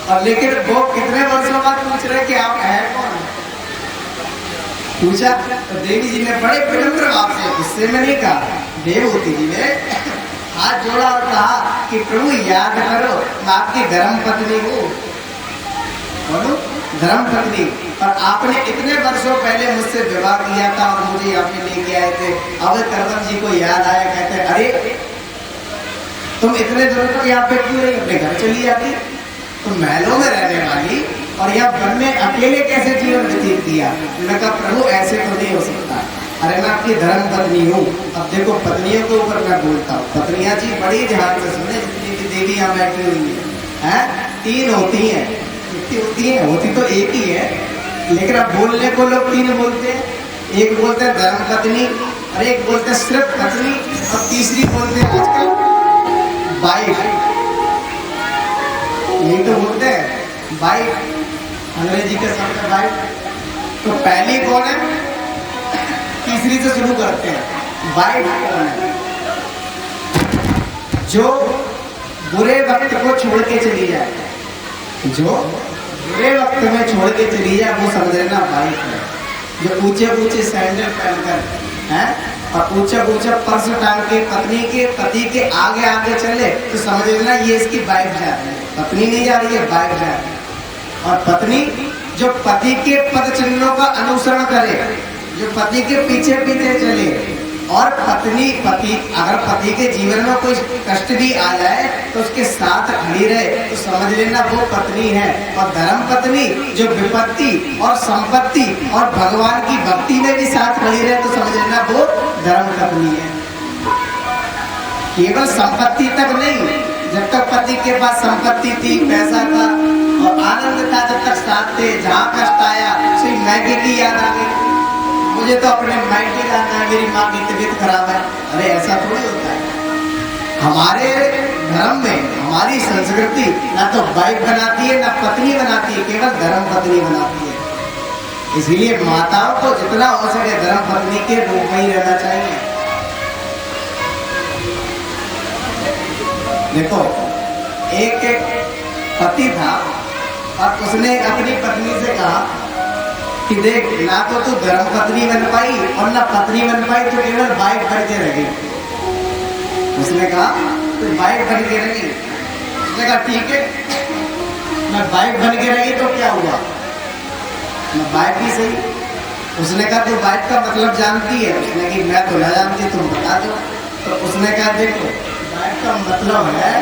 और लेकिन वो कितने वर्षों बाद पूछ रहे कि आप हैं कौन? पूछा तो देवी जी ने बड़े विनम्र भाव से, गुस्से में नहीं कहा, देवहूति जी ने हाथ जोड़ा और कहा कि प्रभु याद करो मैं आपकी धर्म पत्नी हूँ। बोलो धर्म पत्नी, और आपने इतने वर्षों पहले मुझसे विवाह किया था और मुझे यहाँ पे लेके आए थे। अब करदम जी को याद आया, कहते अरे तुम इतने दिनों तक यहाँ पे क्यों नहीं, अपने घर चली जाती? तुम महलों में रहने वाली और यहाँ वन में अकेले कैसे जीवन व्यतीत किया? मैंने कहा प्रभु ऐसे तो नहीं हो सकता, अरे मैं आपकी धर्म पत्नी हूँ। अब देखो पत्नियों के ऊपर मैं बोलता हूँ, पत्नियाँ जी बड़ी ध्यान से सुने, जितनी भी देवी यहाँ बैठी हुई है, 3 होती हैं, कितनी होती है? होती तो एक ही है, लेकिन अब बोलने को लोग 3 बोलते हैं। एक बोलते हैं धर्म पत्नी, और एक बोलते हैं सिर्फ पत्नी, और तीसरी बोलते हैं आजकल वाइफ। यही तो बोलते हैं वाइफ, अंग्रेजी के शब्द वाइफ। तो पहली कौन है? तीसरी से शुरू करते हैं, वाइफ कौन है? जो बुरे वक्त को छोड़ के चली जाए, जो बुरे वक्त में छोड़ के चली जाए वो समझ लेना वाइफ है। जो ऊंचे ऊंचे सैंडल पहनकर हैं और ऊंचे ऊंचे पर्स टांग के पत्नी के पति के आगे आगे चले तो समझ लेना ये इसकी वाइफ जा रही है, पत्नी नहीं जा रही है, वाइफ जा रही है। और पत्नी जो पति के पद चिन्हों का अनुसरण करे, जो पति के पीछे पीछे चले, और पत्नी अगर पति के जीवन में कोई कष्ट भी आ जाए तो उसके साथ खड़ी रहे तो समझ लेना वो पत्नी है। और धर्म पत्नी जो विपत्ति और संपत्ति और भगवान की भक्ति में भी साथ खड़ी रहे तो समझ लेना वो धर्म पत्नी है। केवल संपत्ति तक नहीं, जब तक पति के पास संपत्ति थी, पैसा था और आनंद था, जब तक साथ थे, जहाँ कष्ट आया सिर्फ मैके की याद आ गई, मुझे तो अपने मायके जाना है, मेरी माँ की तबीयत खराब है। अरे ऐसा थोड़ी होता है। हमारे धर्म में हमारी संस्कृति ना तो वाइफ बनाती है ना पत्नी बनाती है, केवल धर्म पत्नी बनाती है। इसीलिए माताओं को जितना हो सके धर्म पत्नी के रूप में ही रहना चाहिए। देखो, एक पति था और उसने अपनी पत्नी से कहा कि देख, ना तो तू धर्म पत्नी बन पाई और ना पत्नी बन पाई, तो केवल वाइफ बन के रह गई। उसने कहा तू वाइफ बन के रही। उसने कहा ठीक है, मैं वाइफ बन के रही तो क्या हुआ, मैं वाइफ ही सही। उसने कहा तू वाइफ का मतलब जानती है? उसने कहा मैं तो ना जानती, तुम बता दो। तो उसने कहा देखो, वाइफ का मतलब है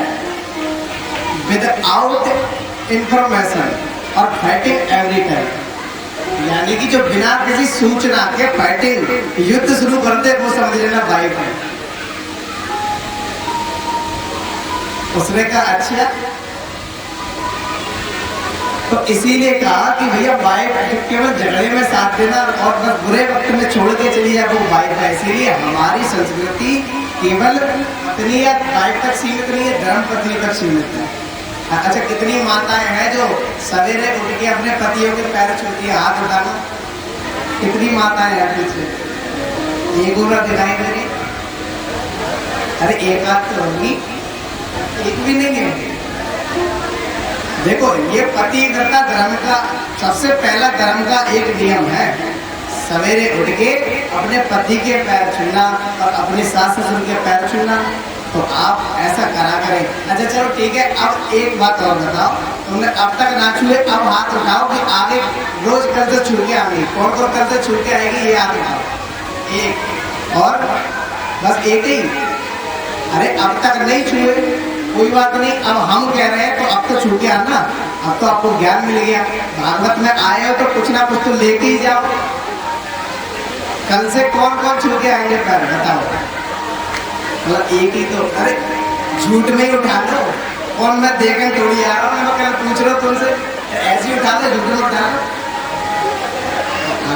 विदाउट इंफॉर्मेशन और फाइटिंग एवरी टाइम, यानी कि जो बिना किसी सूचना के फाइटिंग युद्ध शुरू कर दे वो समझ लेना वाइफ है। उसने कहा अच्छा, तो इसीलिए कहा कि भैया वाइफ केवल झगड़े में साथ देना और बस बुरे वक्त में छोड़ के चली जाए वो वाइफ है। इसीलिए हमारी संस्कृति केवल पत्नी या वाइफ तक सीमित नहीं है, धर्म पत्नी तक सीमित है। अच्छा, कितनी माताएं हैं जो सवेरे उठ के अपने पतियों के पैर छूती है? हाथ उठाना। कितनी माताएं हैं पीछे? एक औरत दिखाई दे रही? अरे एक आध तो होगी, एक भी नहीं है। देखो, ये पतिव्रता धर्म का सबसे पहला धर्म का एक नियम है, सवेरे उठ के अपने पति के पैर छूना और अपने सास ससुर के पैर छूना। तो आप ऐसा करा करें। अच्छा चलो ठीक है, अब एक बात और बताओ, तुमने अब तक ना छुए, अब हाथ उठाओ कि आगे रोज कर्ज छू के आएंगे। कौन कौन कर्ज छू के आएगी ये हाथ उठाओ। एक और बस एक ही। अरे अब तक नहीं छुए, कोई बात नहीं, अब हम कह रहे हैं तो अब तो छू के आना। अब तो आपको ज्ञान मिल गया, भागवत में आए हो तो कुछ ना कुछ तो लेके ही जाओ। कल से कौन कौन छू के आएंगे पैर बताओ? मतलब एक ही तो, अरे झूठ में ही उठा लो। कौन मैं देखने थोड़ी आ रहा हूँ, मैं कल पूछ रहा हूँ तुमसे, ऐसे ही उठा लो, झूठ में उठा लो।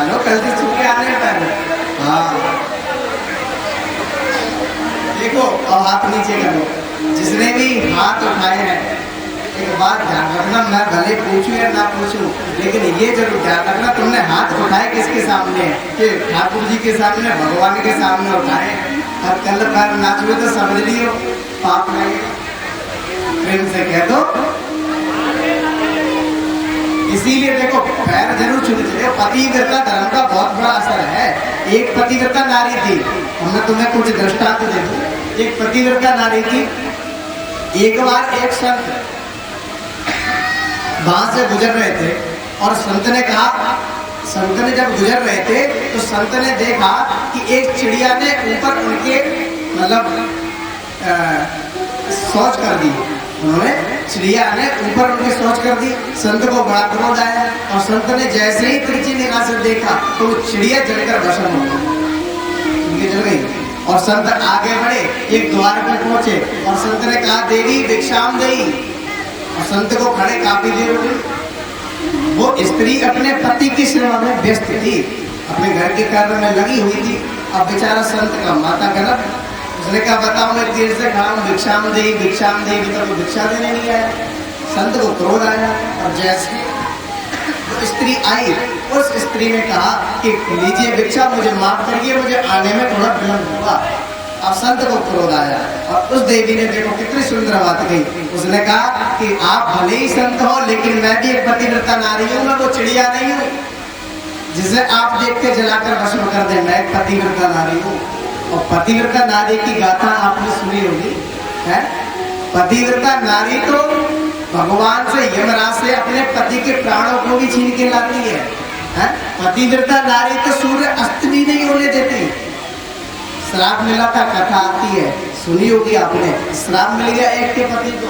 लो, कल से छू के आने पैर। हाँ देखो, अब हाथ नीचे करो। जिसने भी हाथ उठाए हैं, एक बात ध्यान रखना, मैं भले पूछूं या ना पूछूं, लेकिन ये जरूर ध्यान रखना, तुमने हाथ उठाए किसके सामने? कि ठाकुर जी के सामने, भगवान के सामने उठाए। अब कल पैर ना छुए तो समझ लियो पाप लगेगा। प्रेम से कह दो। इसीलिए देखो, पैर जरूर छूने चाहिए। पतिव्रता धर्म का बहुत बड़ा असर है। एक पतिव्रता नारी थी, हमने तुम्हें कुछ दृष्टांत दे दूं। एक पतिव्रता नारी थी, एक बार एक संत वहां से गुजर रहे थे और संत ने कहा, संत ने जब गुजर रहे थे तो संत ने देखा कि एक चिड़िया ने ऊपर उनके मतलब शौच कर दी। उन्होंने, चिड़िया ने ऊपर उनकी शौच कर दी। संत को बड़ा क्रोध आया और संत ने जैसे ही तिरछी निगाह से देखा तो वो चिड़िया जलकर भस्म हो गई, जल गई। और संत आगे बढ़े, एक द्वार पर पहुंचे और संत ने कहा देवी भिक्षाम देई। और संत को खड़े काफी देर हो गई। वो स्त्री अपने पति की सेवा में व्यस्त थी, अपने घर के कार्य में लगी हुई थी। अब बेचारा संत का माता गलत, उसने कहा बताओ मैं देर से खड़ा हूँ, भिक्षाम दे भिक्षाम दे, तो भिक्षा देने नहीं आया। संत को क्रोध आया और जैसे तो स्त्री आई, उस स्त्री ने कहा कि लीजिए भिक्षा, मुझे माफ करिए, मुझे आने में थोड़ा विलम्ब हुआ। अब संत को क्रोध आया और उस देवी ने देखो कितनी सुंदर बात कही। उसने कहा कि आप भले ही संत हो, लेकिन मैं भी एक पतिव्रता नारी हूँ, मैं वो चिड़िया नहीं हूँ जिसे आप देख के जलाकर भस्म कर दे। मैं एक पतिव्रता नारी हूँ। और पतिव्रता नारी की गाथा आपने सुनी होगी, है? पतिव्रता नारी तो भगवान से, यमराज से अपने पति के प्राणों को भी छीन के लाती है, है? पतिव्रता नारी तो सूर्य अस्त भी नहीं होने देती। श्राप मिला था, कथा आती है, सुनी होगी आपने। श्राप मिल गया एक के पति को,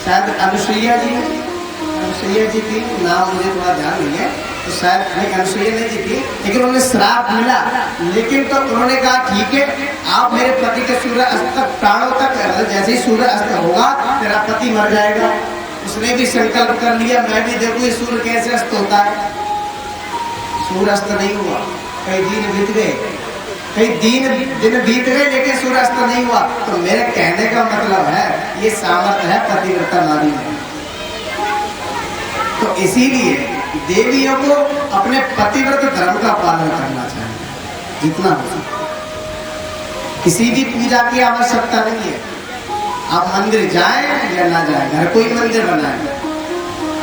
शायद अनुसुईया जी थी, नाम मुझे थोड़ा ध्यान नहीं है, तो शायद नहीं, अनुसुईया नहीं जी थी, लेकिन उन्हें श्राप मिला। लेकिन तो उन्होंने कहा ठीक है, आप मेरे पति के सूर्य अस्त तक, प्राणों तक, जैसे ही सूर्य अस्त होगा तेरा पति मर जाएगा। उसने भी संकल्प कर लिया, मैं भी देखूं ये सूर्य कैसे अस्त होता है। सूर्य अस्त नहीं हुआ, कई दिन बीत गए, कई दिन बीत गए, लेकिन सूर्य अस्त नहीं हुआ। तो मेरे कहने का मतलब है, ये सामर्थ्य है पतिव्रता नारी में। तो इसीलिए देवियों को अपने पतिव्रत धर्म का पालन करना चाहिए जितना हो सके। किसी भी पूजा की आवश्यकता नहीं है। आप मंदिर जाएं या ना जाएं, घर कोई मंदिर बनाए,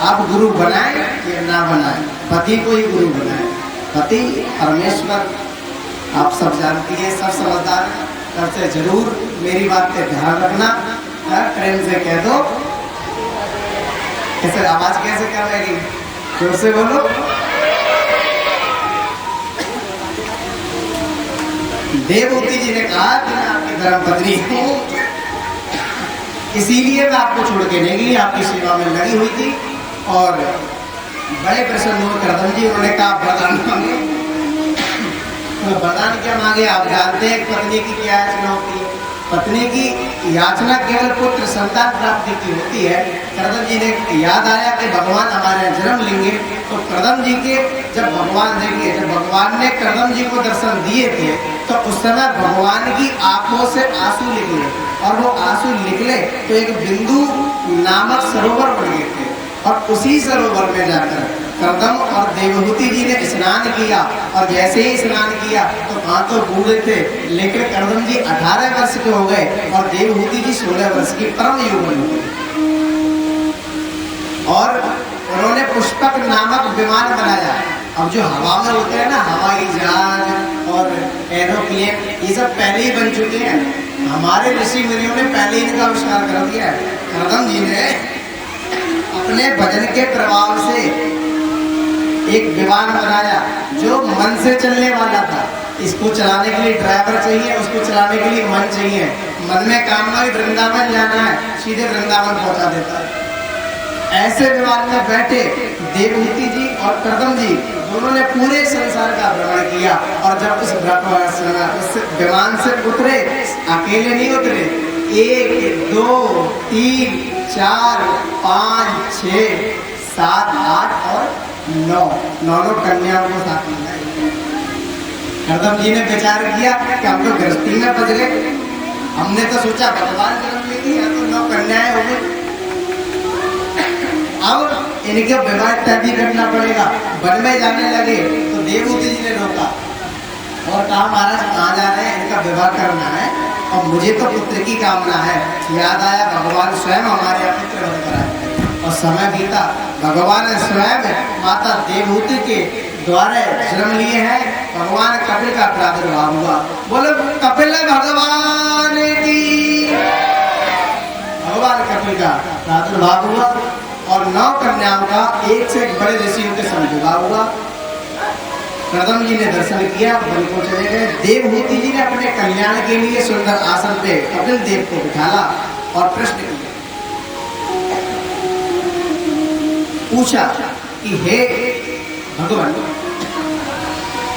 आप गुरु बनाए या ना बनाए, पति को ही गुरु बनाए। पति परमेश्वर, आप सब जानती हैं, सब समझदार हैं। तब से जरूर मेरी बात पे ध्यान रखना। प्रेम से कह दो। कैसे आवाज कैसे कर रही, जोर से बोलो। देवहूति जी ने कहा कि मैं आपकी धर्मपत्नी हूँ, इसीलिए मैं आपको छोड़ के नहीं गई, आपकी सेवा में लगी हुई थी। और बड़े प्रसन्न हुए करदम जी, उन्होंने कहा वरदान मांगे। तो वरदान क्या मांगे? आप जानते हैं पत्नी की क्या याचना होती है। पत्नी की याचना केवल पुत्र संतान प्राप्ति की होती है। करदम जी ने याद आया कि भगवान हमारे यहाँ जन्म लेंगे, तो करदम जी के जब भगवान ने करदम जी को दर्शन दिए थे, तो उस समय भगवान की आंखों से आंसू निकले, और वो आंसू निकले तो एक बिंदु नामक सरोवर बन गए थे। और उसी सरोवर में जाकर करदम और देवहूति जी ने स्नान किया। और जैसे ही स्नान किया तो वहां तो बूढ़े थे, लेकिन करदम जी 18 वर्ष के हो गए और देवहूति जी 16 वर्ष की परम यौवन हो गई। और उन्होंने पुष्पक नामक विमान बनाया। अब जो हवा में होते हैं ना, हवाई जहाज और एरोप्लेन, ये सब पहले ही बन चुके हैं। हमारे ऋषि मुनियों ने पहले ही इनका आविष्कार कर दिया है। करदम जी ने अपने भजन के प्रभाव से एक विमान बनाया जो मन से चलने वाला था। इसको चलाने के लिए ड्राइवर चाहिए, उसको चलाने के लिए मन चाहिए। मन में काम में वृंदावन जाना है, सीधे वृंदावन पहुंचा देता है। ऐसे विमान में बैठे देवहूति जी और करदम जी दोनों ने पूरे संसार का भ्रमण किया। और जब उस विमान से उतरे, अकेले नहीं उतरे, 1 2 3 4 5 6 7 8 और 9 कन्याओं को साथ में लाई। करदम जी ने विचार किया कि हम तो गृहस्थी में फंस गए। हमने तो सोचा भगवान जन्म लेंगे, तो 9 कन्याएं हो गई। अब इनके विवाह इत्यादि करना पड़ेगा। वन में जाने लगे तो देवहूति जी ने रोका और कहा, महाराज कहाँ जा रहे हैं? इनका विवाह करना है और मुझे तो पुत्र की कामना है। याद आया भगवान स्वयं हमारे यहाँ पुत्र वध कराए। और समय बीता, भगवान स्वयं माता देवहूति के द्वारा जन्म लिए हैं। भगवान कपिल का प्रादुर्भाव हुआ। बोलो कपिल भगवान की। भगवान कपिल का प्रादुर्भाव हुआ और 9 कन्याओं का एक से एक बड़े ऋषियों के संग विवाह हुआ। करदम जी ने दर्शन किया, वन को चले गए। देवहूति जी ने अपने कल्याण के लिए सुंदर आसन पे कपिल देव को बिठाला और प्रश्न किया, पूछा कि हे भगवान,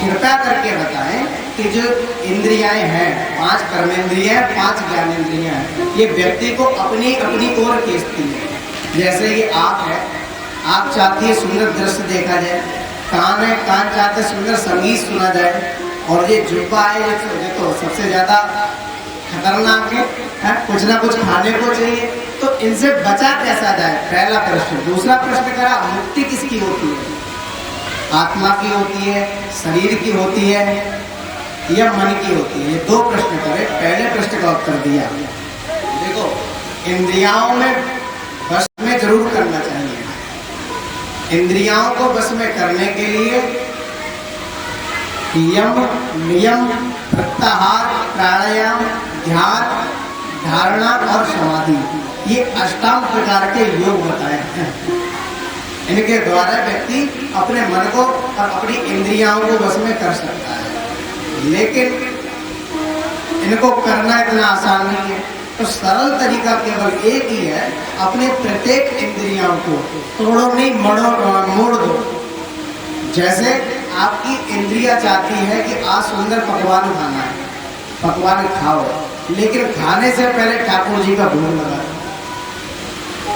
कृपया करके बताएं कि जो इंद्रियाएं हैं, 5 कर्मेंद्रियां, 5 ज्ञानेंद्रियां हैं, ये व्यक्ति को अपनी अपनी ओर खींचती है। जैसे ये आँख है, आँख चाहती है सुंदर दृश्य देखा जाए। कान है, कान चाहते सुंदर संगीत सुना जाए। और ये जुब्बा है, ये तो सबसे ज्यादा खतरनाक है, कुछ ना कुछ खाने को चाहिए। तो इनसे बचा कैसा जाए, पहला प्रश्न। दूसरा प्रश्न करा, मुक्ति किसकी होती है? आत्मा की होती है, शरीर की होती है या मन की होती है? ये 2 प्रश्न करे। पहले प्रश्न का उत्तर दिया। देखो, इंद्रियाओं में बस में जरूर करना चाहिए। इंद्रियाओं को बस में करने के लिए यम, नियम, प्रत्याहार, प्राणायाम, ध्यान, धारणा और समाधि, ये अष्टांग प्रकार के योग बताए हैं। इनके द्वारा व्यक्ति अपने मन को और अपनी इंद्रियाओं को बस में कर सकता है। लेकिन इनको करना इतना आसान नहीं है। तो सरल तरीका केवल एक ही है, अपने प्रत्येक इंद्रियों को तोड़ो नहीं, मोड़ दो। जैसे आपकी इंद्रिया चाहती है कि आज सुंदर पकवान खाना है, पकवान खाओ, लेकिन खाने से पहले ठाकुर जी का भोग लगा।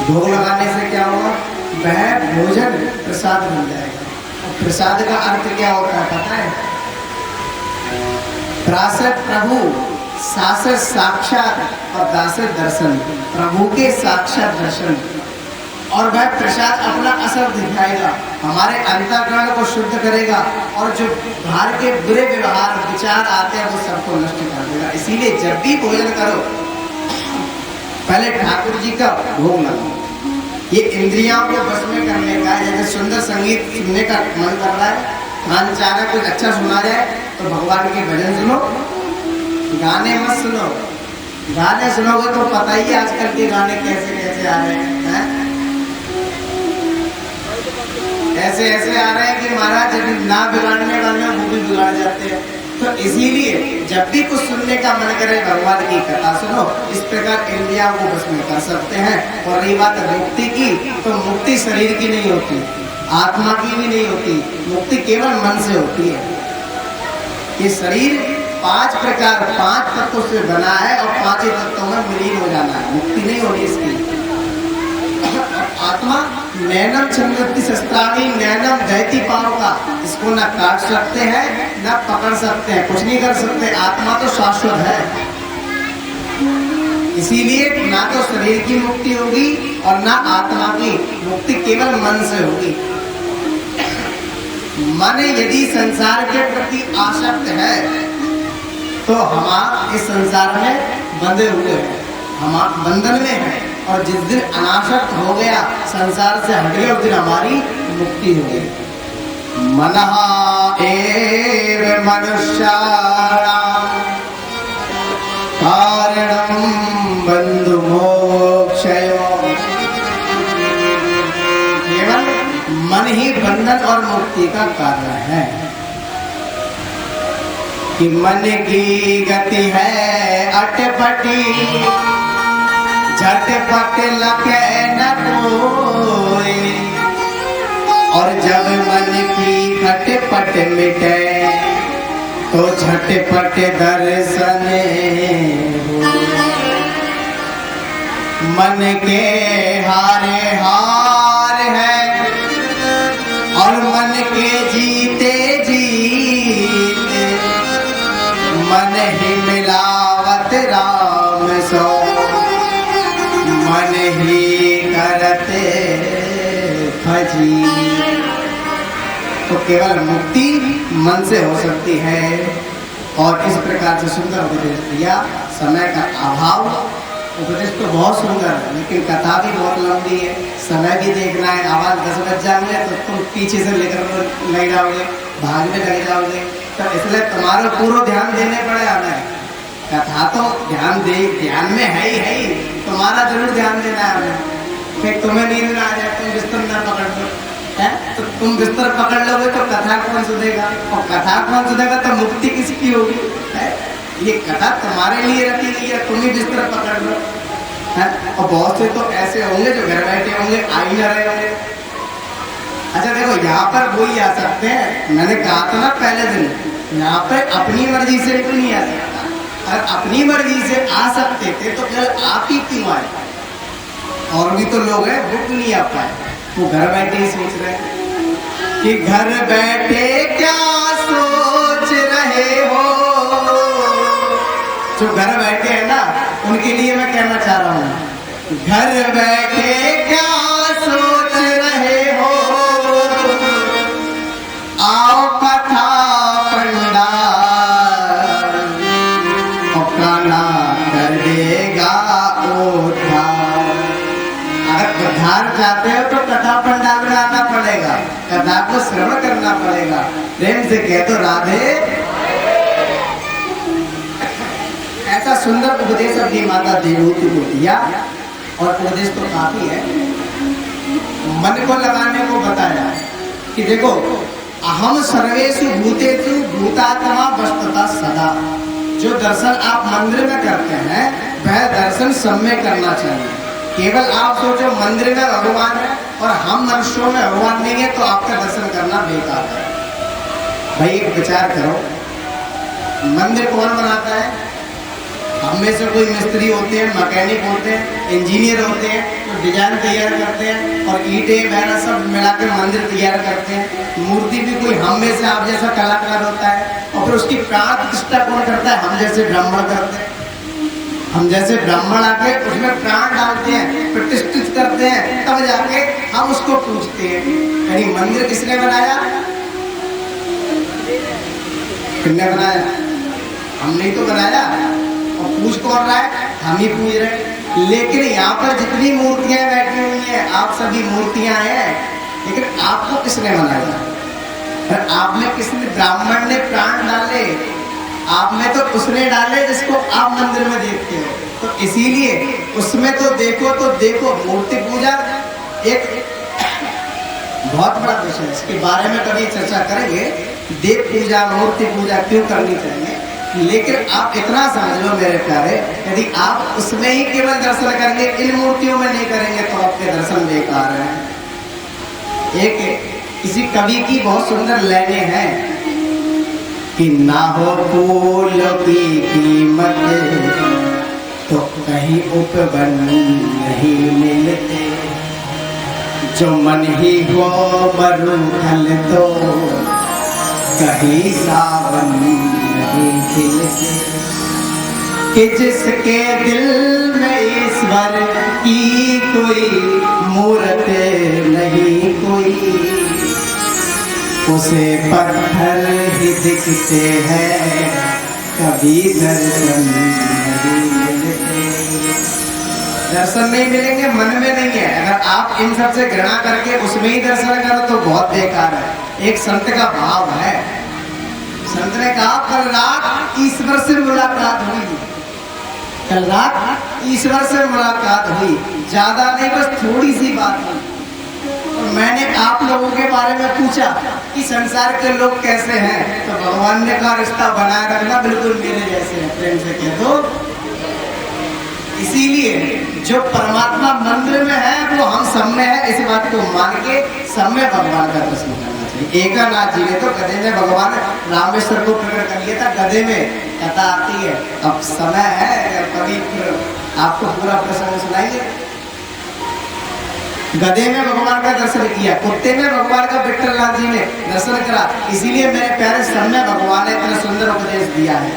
भोग लगाने से क्या होगा? वह भोजन प्रसाद बन जाएगा। और प्रसाद का अर्थ क्या होता है पता है? प्रासद प्रभु, सासर साक्षात और दासर दर्शन। प्रभु के साक्षात दर्शन और वह प्रसाद अपना असर दिखाएगा, हमारे अंतःकरण को शुद्ध करेगा और जो बाहर के बुरे व्यवहार विचार आते हैं वो सबको नष्ट कर देगा। इसीलिए जब भी भोजन करो पहले ठाकुर जी का भोग लगाओ। ये इंद्रियों को बस में करने का है। जैसे सुंदर संगीत सुनने का मन कर रहा है, कान चाह रहा है कुछ अच्छा सुना जाए तो भगवान के भजन सुनो, गाने मत सुनो। गाने सुनोगे तो पता ही है आजकल के गाने कैसे कैसे आ रहे हैं, ऐसे ऐसे आ रहे हैं कि महाराज जब ना बिगाड़ने वाले वो भी बिगाड़ जाते हैं। तो इसीलिए जब भी कुछ सुनने का मन करे भगवान की कथा सुनो। इस प्रकार इंद्रियों को बस में कर सकते हैं। और रही बात मुक्ति की, तो मुक्ति शरीर की नहीं होती, आत्मा की भी नहीं होती, मुक्ति केवल मन से होती है। ये शरीर 5 प्रकार 5 तत्वों से बना है और 5 ही तत्वों में विलीन हो जाना है, मुक्ति नहीं होगी इसकी। आत्मा नैनम छंदति शस्त्राणी नैनम दहती पाव का, इसको ना काट सकते हैं ना पकड़ सकते हैं, कुछ नहीं कर सकते। आत्मा तो शाश्वत है, इसीलिए ना तो शरीर की मुक्ति होगी और ना आत्मा की मुक्ति, केवल मन से होगी। मन यदि संसार के प्रति आसक्त है तो हम इस संसार में बंधे हुए हैं, हम बंधन में हैं। और जिस दिन अनासक्त हो गया, संसार से हट गया, उस दिन हमारी मुक्ति हो गई। मनः एव मनुष्याणां कारणं बंधु मोक्षयो। केवल मन ही बंधन और मुक्ति का कारण है। कि मन की गति है अटपटी, झटपट लगे न कोई। और जब मन की खटपट मिटे तो झटपट दर्शन हो। मन के हारे हार है और मन के जीते जीते। मन ही मिलावत राम सो, मन ही करते भजी। तो केवल मुक्ति मन से हो सकती है। और इस प्रकार से सुंदर उपदेश दिया। समय का अभाव, उपदेश तो बहुत सुंदर है लेकिन कथा भी बहुत लंबी है, समय भी देखना है। आवाज 10 बज जाओगे तो तुम पीछे से लेकर लग जाओगे, भागने लग जाओगे। तो इसलिए तुम्हारा पूरा ध्यान देने पड़े हमें। कथा तो ध्यान में है ही, तुम्हारा जरूर ध्यान देना है हमें। फिर तुम्हें नींद ना आ जाए, तुम बिस्तर न पकड़ लो है, तो तुम बिस्तर पकड़ लोगे तो कथा कौन सुनेगा, और कथा कौन सुनेगा तो मुक्ति किसकी होगी है? ये कथा तुम्हारे लिए रखी गई है, तुम ही बिस्तर पकड़ लो है। और बहुत से तो ऐसे होंगे जो घर बैठे होंगे, आ ही न रहे होंगे। अच्छा देखो, यहाँ पर वही आ सकते हैं। मैंने कहा था ना पहले दिन, यहाँ पर अपनी मर्जी से तो नहीं आ सकता। अगर अपनी मर्जी से आ सकते थे तो केवल आप ही क्यों आए? और भी तो लोग हैं वो क्यों नहीं आ पाए? वो घर बैठे ही सोच रहे हैं कि घर बैठे क्या सोच रहे हो। जो घर बैठे हैं ना, उनके लिए मैं कहना चाह रहा हूँ, घर बैठे क्या सोच रहे हो। आओ कथा पंडाल काना कर देगा उद्धार। अगर उद्धार चाहते हो तो कथा पंडाल में आना पड़ेगा, कथा को श्रवण करना पड़ेगा। प्रेम से कह दो राधे। ऐसा सुंदर उपदेश अपनी माता देवहूति को दिया। और उपदेश तो काफी है, मन को लगाने को बताया कि देखो, अहम सर्वेषु भूतेषु भूतात्मा वस्तुतः सदा। जो दर्शन आप मंदिर में करते हैं वह दर्शन सब में करना चाहिए। केवल आप सोचो मंदिर में भगवान है और हम मनुष्यों में भगवान नहीं है, तो आपका दर्शन करना बेकार है। भाई एक विचार करो, मंदिर कौन बनाता है? हम में से कोई मिस्त्री होते हैं, मैकेनिक होते हैं, इंजीनियर होते हैं, तो डिजाइन तैयार करते हैं और ईंटें वगैरह सब मिलाकर मंदिर तैयार करते हैं। मूर्ति भी कोई हम में से आप जैसा कलाकार होता है और फिर उसकी प्राण प्रतिष्ठा कौन करता है? हम जैसे ब्राह्मण करते हैं। हम जैसे ब्राह्मण आके उसमें प्राण डालते हैं, प्रतिष्ठित करते हैं, तब जाके हम उसको पूजते हैं। यानी मंदिर किसने बनाया? किसने बनाया? हमने ही तो बनाया। और पूज कौन रहा है? हम ही पूज रहे हैं। लेकिन यहाँ पर जितनी मूर्तियां बैठी हुई हैं, आप सभी मूर्तियां हैं, लेकिन आपको किसने बनाया? और आपने किसने? ब्राह्मण ने प्राण डाले, आप में तो उसने डाले जिसको आप मंदिर में देखते हो। तो इसीलिए उसमें तो देखो मूर्ति पूजा एक बहुत बड़ा विषय है, इसके बारे में कभी चर्चा करेंगे। देव पूजा, मूर्ति पूजा क्यों करनी चाहिए, लेकिन आप इतना समझ लो मेरे प्यारे, यदि आप उसमें ही केवल दर्शन करेंगे, इन मूर्तियों में नहीं करेंगे, तो आपके दर्शन बेकार हैं। एक किसी कवि की बहुत सुंदर लाइनें हैं कि ना हो फूलों की कीमत तो कहीं उपवन नहीं मिलते, जो मन ही हो मरुथल तो कहीं सावन नहीं खिलते, कि जिसके दिल में ईश्वर की कोई मूरत नहीं कोई, उसे पत्थर ही दिखते हैं, कभी दर्शन नहीं मिलते। दर्शन नहीं मिलेंगे, मन में नहीं है। अगर आप इन सब से घृणा करके उसमें ही दर्शन करो तो बहुत बेकार है। एक संत का भाव है, संत ने कहा कल रात ईश्वर से मुलाकात हुई, कल रात ईश्वर से मुलाकात हुई, ज्यादा नहीं बस थोड़ी सी बात हुई। मैंने आप लोगों के बारे में पूछा कि संसार के लोग कैसे हैं, तो भगवान ने कहा रिश्ता बनाए रखना, बिल्कुल मेरे जैसे हैं, प्रेम से कह दो। इसीलिए जो परमात्मा मंदिर में है वो हम सब में है, इस बात को मान के सब में भगवान का दर्शन करना चाहिए। एकनाथ जी ने तो गधे में भगवान रामेश्वर को प्रकट कर लिया था, गधे में कथा आती है। अब समय है कभी आपको पूरा प्रसंग सुनाइए। गधे में भगवान का दर्शन किया, कुत्ते में भगवान का विट्ठलनाथ जी ने दर्शन करा। इसीलिए मेरे प्यारे सब में भगवान ने इतना सुंदर उपदेश दिया है।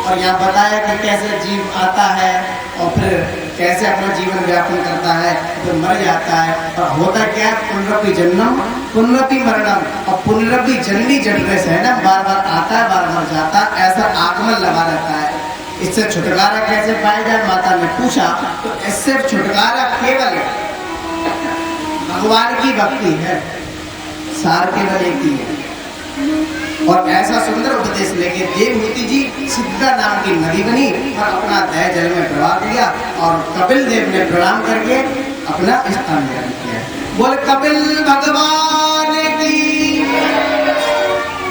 और यहाँ बताया कि कैसे जीव आता है और फिर कैसे अपना जीवन व्यापन करता है, फिर मर जाता है, और होता क्या है? पुनरपि जन्मम पुनरपि मरणम, और पुनरपि जन्मी जन्मेश है ना, बार बार आता है, बार बार जाता है, ऐसा आगमन लगा रहता है। इससे छुटकारा कैसे पाया जाए? माता ने पूछा, तो इससे छुटकारा केवल भगवान की भक्ति है, सार केवल एक ही है। और ऐसा सुंदर उपदेश लेके देवहूति जी सिद्धा नाम की नदी बनी और अपना दह जल में प्रवाह दिया, और कपिल देव ने प्रणाम करके अपना स्थान ग्रहण किया। बोल कपिल भगवान की।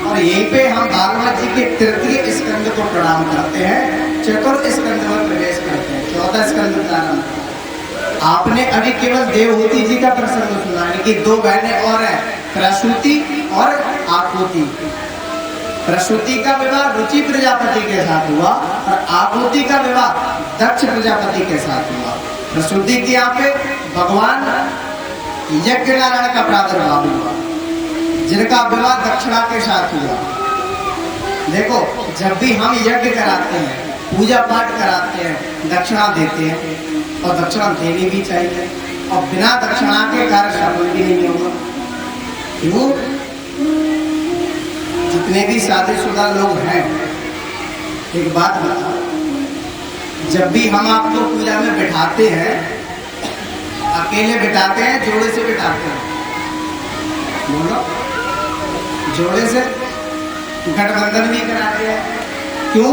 और यहीं पे हम भागवत जी के तृतीय स्कंद को प्रणाम करते हैं, चतुर्थ स्कंद में प्रवेश करते हैं, 14 स्कंद प्रारंभ। आपने अभी केवल देवहूति जी का प्रसंग सुना है कि दो बहनें और हैं, प्रसूति और आकृति। प्रसूति का विवाह रुचि प्रजापति के साथ हुआ और आकृति का विवाह दक्ष प्रजापति के साथ हुआ। प्रसूति के यहाँ पे भगवान यज्ञ नारायण का प्रादुर्भाव हुआ, जिनका विवाह दक्षिणा के साथ हुआ। देखो, जब भी हम यज्ञ कराते हैं, पूजा पाठ कराते हैं, दक्षिणा देते हैं, और दक्षिणा देनी भी चाहिए, और बिना दक्षिणा के कार्य सफल भी नहीं होगा। क्यों? जितने भी शादीशुदा लोग हैं, एक बात बताओ, जब भी हम आपको पूजा में बिठाते हैं, अकेले बिठाते हैं, जोड़े से बिठाते हैं? बोलो, जोड़े से गठबंधन भी कराते हैं। क्यों?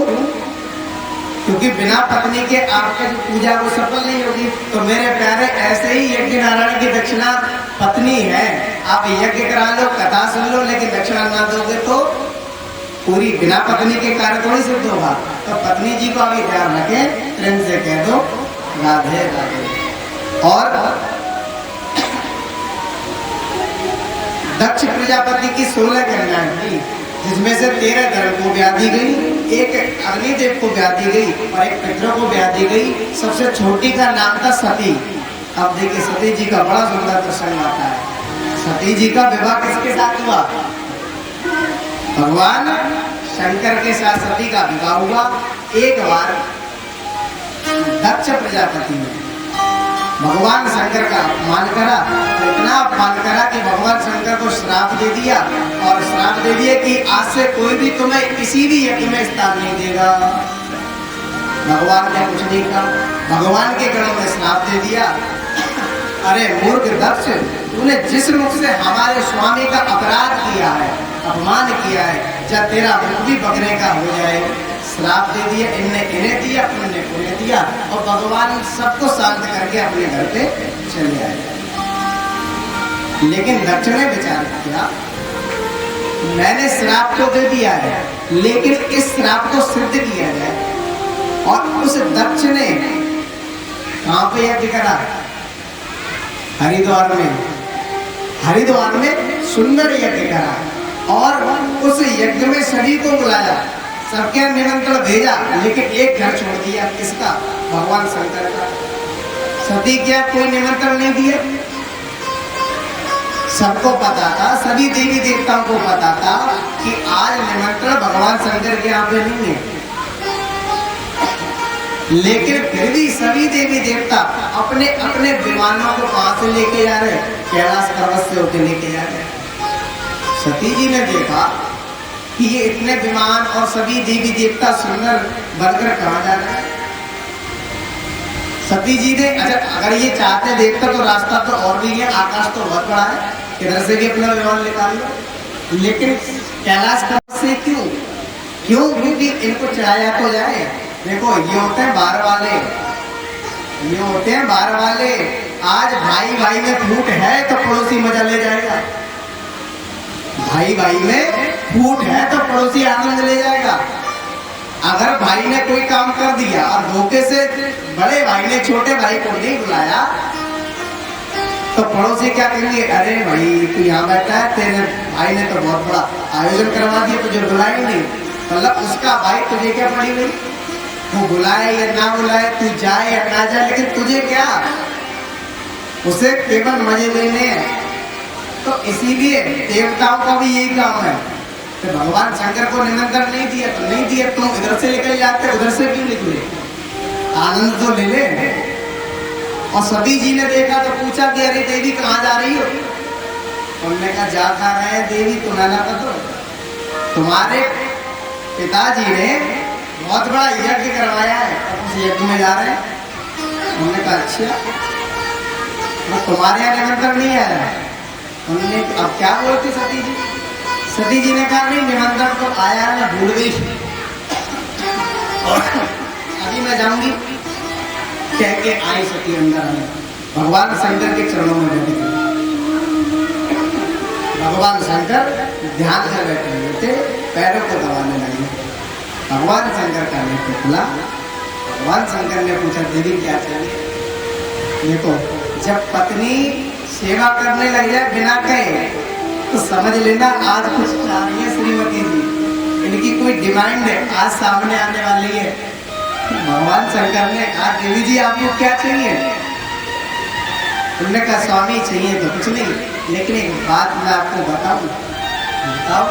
क्योंकि बिना पत्नी के आपका जो पूजा वो सफल नहीं होगी। तो मेरे प्यारे, ऐसे ही यज्ञ नारायण की दक्षिणा पत्नी है, आप यज्ञ करा लो, कथा सुन लो, लेकिन दक्षिणा ना दोगे तो पूरी बिना पत्नी के कार्य थोड़ी सिद्ध होगा। तो पत्नी जी को अभी ध्यान रखें, प्रेम से कह दो राधे राधे। और दक्ष प्रजापति की 16 कन्याएं थी, जिसमें से 13 धर्म को ब्याह दी गई, एक अग्निदेव को ब्याह दी गई और एक पितरों को ब्याह दी गई। सबसे छोटी का नाम था सती। अब देखिए, सती जी का बड़ा सुंदर प्रसंग आता है। सती जी का विवाह किसके साथ हुआ? भगवान शंकर के साथ सती का विवाह हुआ। एक बार दक्ष प्रजापति ने भगवान शंकर का अपमान करा, इतना अपमान करा कि भगवान शंकर को श्राप दे दिया, और श्राप दे दिया कि आज से कोई भी तुम्हें किसी भी यज्ञ में स्थान नहीं देगा। भगवान ने कुछ नहीं कहा, भगवान के गणों में श्राप दे दिया। अरे मूर्ख दक्ष, तूने जिस रूप से हमारे स्वामी का अपराध किया है, अपमान किया है, जब तेरा मुख भी पकड़ने का हो जाए। श्राप दे दिया, इनने इन्हें दिया, उनने उन्हें दिया, और भगवान सबको शांत करके अपने घर पे चले आए। लेकिन दक्ष ने विचार किया, मैंने श्राप तो दे दिया है, लेकिन इस श्राप को सिद्ध किया जाए। और उस दक्ष ने कहां पे यज्ञ करा? हरिद्वार में। हरिद्वार में सुंदर यज्ञ करा, और उस यज्ञ में सभी को बुलाया, सबके निमंत्रण भेजा, लेकिन एक घर छोड़ दिया। किसका? भगवान शंकर का। सती क्या कोई निमंत्रण नहीं दिया? सबको पता था, सभी देवी देवताओं को पता था कि आज निमंत्रण भगवान शंकर के यहाँ पे नहीं है, लेकिन फिर भी सभी देवी देवता अपने अपने विमानों को कहां से लेके जा रहे? कैलाश पर्वत से होके लेके जा रहे। सती जी ने देखा कि ये इतने विमान और सभी देवी देवता सुंदर बनकर कहां जा रहे हैं। सती जी ने अगर ये चाहते देखते तो रास्ता तो और भी है, आकाश तो बहुत बड़ा है, इधर से भी अपना विमान निकाल लो, लेकिन कैलाश पर्वत से क्यों? क्योंकि इनको चढ़ाया तो जाए। देखो ये होते हैं बाहर वाले, ये होते हैं बाहर वाले। आज भाई भाई में फूट है तो पड़ोसी मजा ले जाएगा, भाई भाई में फूट है तो पड़ोसी आनंद ले जाएगा। अगर भाई ने कोई काम कर दिया और धोखे से बड़े भाई ने छोटे भाई को नहीं बुलाया, तो पड़ोसी क्या कहेंगे? अरे भाई तू यहाँ बैठा है, तेरे भाई ने तो बहुत बड़ा आयोजन करवा दिया, तुझे बुलाया ही नहीं। मतलब उसका भाई तुझे क्या पड़ी गई? वो बुलाए या ना बुलाए, तू जाए या ना जाए, लेकिन तुझे क्या? उसे केवल मजे लेने हैं। तो इसीलिए देवताओं का भी यही काम है। तो भगवान शंकर को निमंत्रण नहीं दिया तो नहीं दिया, तुम इधर से निकल जाते, उधर से क्यों निकले? आनंद तो ले ले। और सती जी ने देखा तो पूछा कि अरे देवी कहाँ जा रही हो? उन्होंने कहा जा खा रहे हैं देवी, तुम्हें ना पता, तुम्हारे पिताजी ने बहुत बड़ा यज्ञ करवाया है, उस यज्ञ में जा रहे हैं। उन्होंने कहा अच्छा, मैं तुम्हारे यहाँ निमंत्रण नहीं आया। उन्होंने अब क्या बोलती सती जी? सती जी ने कहा नहीं, निमंत्रण तो आया, मैं भूल गई, अभी मैं जाऊंगी। कह के आई सती अंदर आई, भगवान शंकर के चरणों में बैठी। भगवान शंकर ध्यान से बैठे हुए थे, पैरों को दबाने लगे। भगवान शंकर का नेत्र खुला। भगवान शंकर ने पूछा देवी क्या चाहिए? देखो जब पत्नी सेवा करने लग जाए बिना कहे तो समझ लेना आज कुछ चाहिए श्रीमती जी, इनकी कोई डिमांड है, आज सामने आने वाली है। भगवान शंकर ने कहा देवी जी आपको क्या चाहिए? उन्होंने कहा स्वामी चाहिए तो कुछ नहीं, लेकिन एक बात मैं आपको बताऊं। बताओ।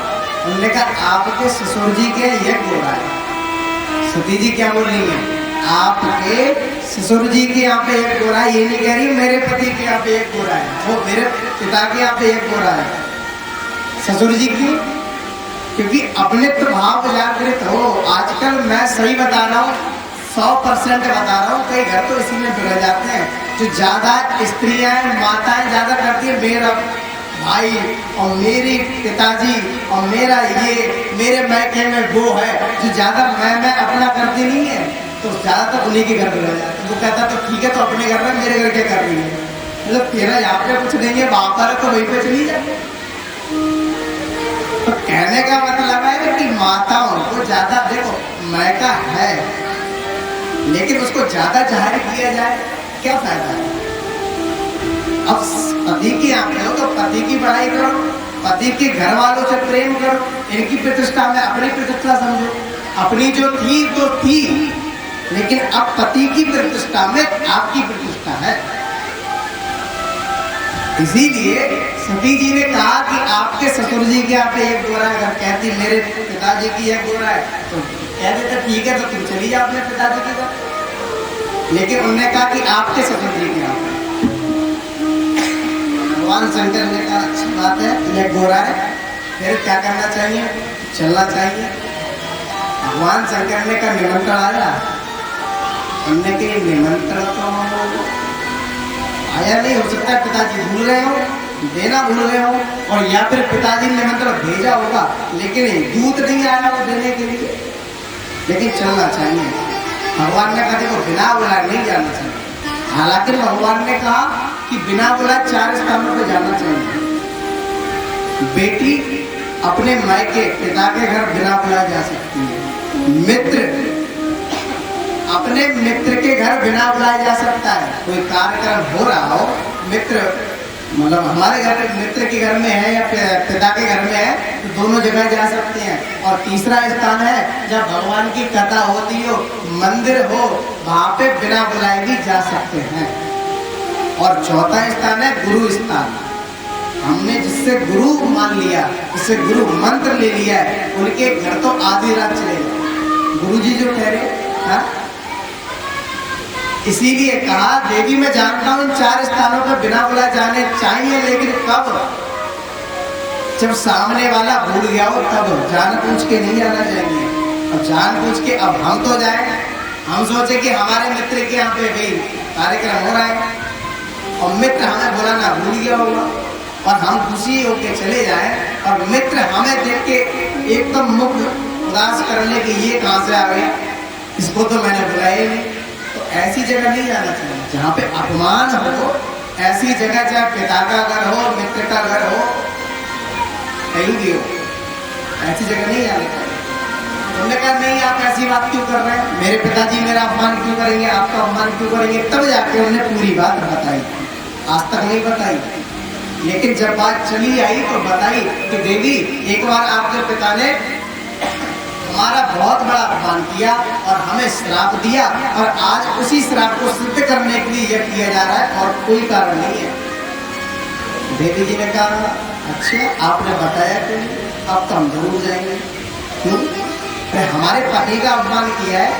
उन्होंने कहा आपके ससुर जी के यज्ञ हो रहा है। सती जी क्या बोल रही है? आपके ससुर जी के यहाँ पे यज्ञ हो रहा है, ये नहीं कह रही मेरे पति के यहाँ पे यज्ञ हो रहा है, वो मेरे पिता के यहाँ पे यज्ञ हो रहा है। ससुर जी क्यों? क्योंकि अपने प्रभाव जागृत हो। आजकल मैं सही बता रहा हूँ, 100% बता रहा हूँ, कई घर तो इसी में बिगड़ जाते हैं। जो ज्यादा स्त्रियां माताएं ज्यादा करती है, मेरा भाई और मेरे पिताजी और मेरा ये मेरे मैके में वो है, जो ज्यादा मैं अपना करती नहीं है, तो ज्यादातर उन्हीं के घर में रह जाते। वो कहता तो ठीक है, तो अपने घर में, मेरे घर क्या कर रही है? मतलब तेरा यहाँ पे कुछ नहीं है, वहां पर तो वहीं पे चली जाए। तो कहने का मतलब है कि माताओं को ज्यादा, देखो मैका है लेकिन उसको ज्यादा जाहिर किया जाए क्या फायदा है? अब पति की आप हो तो पति की पढ़ाई करो, पति के घर वालों से प्रेम करो, इनकी प्रतिष्ठा में अपनी प्रतिष्ठा समझो। अपनी जो थी तो थी, लेकिन अब पति की प्रतिष्ठा में आपकी प्रतिष्ठा है। इसीलिए सती जी ने कहा कि आपके ससुर जी के यहाँ पे एक गोरा है, अगर कहती मेरे पिताजी की एक गोरा है तो कह देते ठीक है, तो तुम चली जाओ अपने पिताजी के घर। लेकिन उन्होंने कहा कि आपके सफेद लेके आओ। भगवान शंकर ने कहा अच्छी बात है, यह गोरा है, फिर क्या करना चाहिए? चलना चाहिए। भगवान शंकर ने कहा निमंत्रण आया? हमने कहा निमंत्रण तो आया नहीं, हो सकता है पिताजी भूल रहे हो, देना भूल रहे हो, और या फिर पिताजी ने निमंत्रण भेजा होगा लेकिन दूत नहीं आया वो देने के लिए, लेकिन चलना चाहिए। भगवान ने कहा देखो बिना बुलाए नहीं जाना चाहिए। हालांकि भगवान ने कहा कि बिना बुलाए 4 स्थानों पर जाना चाहिए। बेटी अपने मायके पिता के घर बिना बुलाए जा सकती है। मित्र अपने मित्र के घर बिना बुलाए जा सकता है। कोई कार्यक्रम हो रहा हो, मित्र मतलब हमारे घर मित्र के घर में है या पिता के घर में है, तो दोनों जगह जा सकते हैं। और तीसरा स्थान है जब भगवान की कथा होती हो, मंदिर हो, वहां पे बिना बुलाए भी जा सकते हैं। और चौथा स्थान है गुरु स्थान। हमने जिससे गुरु मान लिया, जिससे गुरु मंत्र ले लिया है, उनके घर तो आधी रात चलेगा गुरु जी जो ठहरे। हाँ, इसीलिए कहा देवी मैं जानता हूं इन 4 स्थानों पर बिना बुलाए जाने चाहिए, लेकिन कब? जब सामने वाला भूल गया हो तब। जान पूछ के नहीं आना चाहिए। अब जान पूछ के अब हम तो जाए, हम सोचे कि हमारे मित्र के यहाँ पे भाई कार्यक्रम हो रहा है और मित्र हमें बुलाना भूल गया होगा और हम खुशी होके चले जाएं और मित्र हमें देख के एकदम मुख उदास कर ले कि ये कहाँ से आ गया, इसको तो मैंने बुलाया ही नहीं। तो ऐसी जगह नहीं जाना चाहिए जहाँ पे अपमान हो। ऐसी जगह चाहे पिता का घर हो, मित्र का घर हो, कहीं भी हो, ऐसी जगह नहीं जाना चाहिए। उन्होंने कहा नहीं आप ऐसी बात क्यों कर रहे हैं, मेरे पिताजी मेरा अपमान क्यों करेंगे, आपका अपमान क्यों करेंगे। तब जाके उन्होंने पूरी बात बताई, आज तक नहीं बताई। लेकिन जब बात चली आई तो बताई कि देवी एक बार आपके पिता ने हमारा बहुत बड़ा अपमान किया और हमें श्राप दिया, और आज उसी श्राप को सिद्ध करने के लिए यह किया जा रहा है और कोई कारण नहीं है। देवी जी ने कहा अच्छा आपने बताया क्यों? अब तो हम जरूर जाएंगे। क्यों? हमारे पति का अपमान किया है,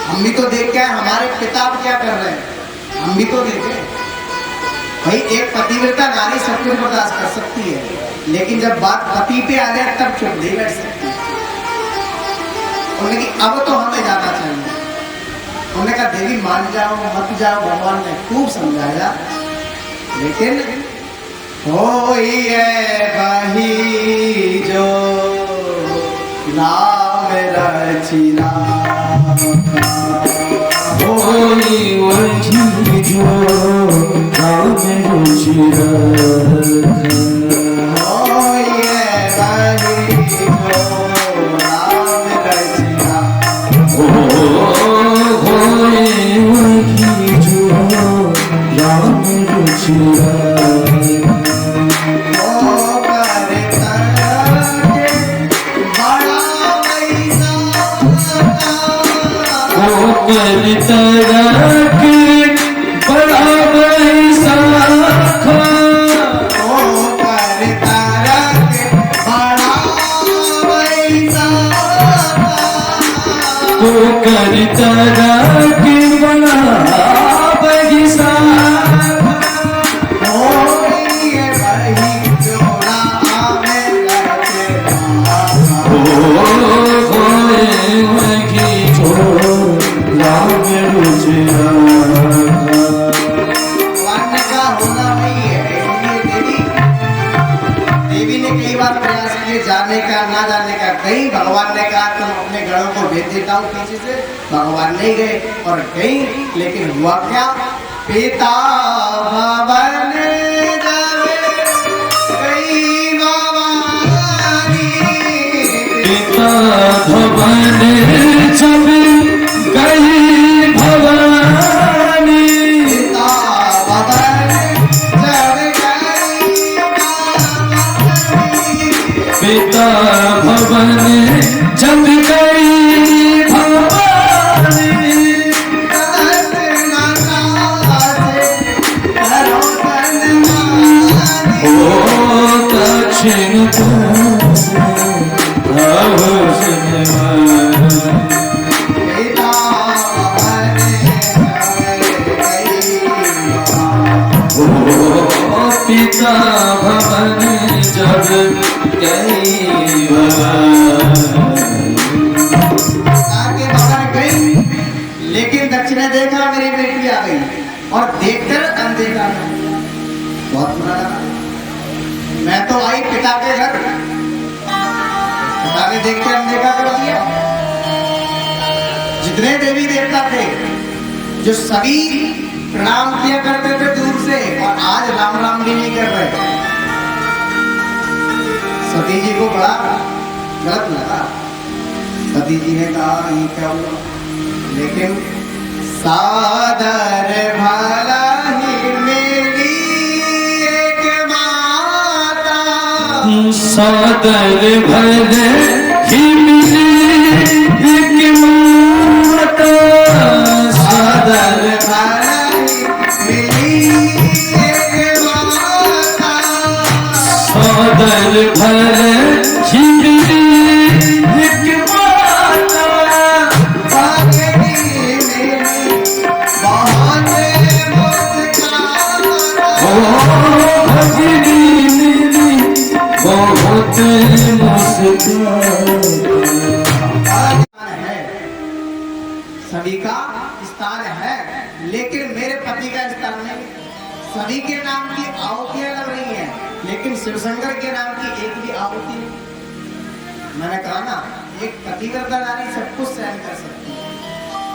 हम भी तो देख के आए हमारे पिता क्या कर रहे हैं, हम भी तो देखें। भाई एक पतिव्रता नारी सब कुछ बर्दाश्त कर सकती है, लेकिन जब बात पति पे आ जाए तब चुप नहीं बैठ सकती। उन्होंने कहा अब तो हमें जाना चाहिए। उन्होंने कहा देवी मान जाओ मत जाओ, भगवान ने खूब समझाया, लेकिन होई है वही जो नाम रचिना, होई वही जो नाम रचिना, होई है वही जो नाम रचिना, होई वही जो नाम रचिना। कर तरह के बड़ा बैसाखा, ओ कर तरह के बड़ा बैसाखा, ओ कर तरह के बड़ा बैसाखा, होई है वही जो नाम रचिना, होई वही जो नाम रचिना। भगवान ने कहा होना वही है। इसलिए देवी ने कई बार प्रयास किए जाने का ना जाने का, कहीं भगवान ने कहा तुम अपने घरों को भेज देता हूँ पीछे से, भगवान नहीं गए और गई। लेकिन हुआ क्या? पिता भवन जावे गई भवानी, पिता भवन जब गई भवानी, पिता भवन जब गई भवानी, पिता भवन जब गई भवानी, दक्षिण भवन जब गई भवानी। आगे भवन गई, लेकिन दक्षिणा देखा मेरी बेटी आ गई और देखकर अनदेखा। बहुत बुरा लगा। मैं तो आई पिता के घर, पिता ने देख के अनदेखा कर दिया। जितने देवी देवता थे जो सभी प्रणाम किया करते थे दूर से, और आज राम राम भी नहीं कर रहे। सती जी को बड़ा गलत लगा। सती जी ने कहा ये क्या हुआ, लेकिन सादर भला ही मेरी एक माता, सादर भले ही मेरी एक माता, सादर भला ही मेरी एक माता, सादर भले ही मेरी एक माता, भागनी मेरी बहुत मुस्कान। ओ भगिनी मेरी बहुत मुस्कान। है, सभी का स्थान है, लेकिन मेरे पति का स्थान नहीं। सभी के नाम की आहुतियां लग रही हैं, लेकिन शिवशंकर के नाम की एक भी आहुति नहीं। मैंने कहा ना, एक पतिव्रता नारी सब कुछ सहन कर सकती है,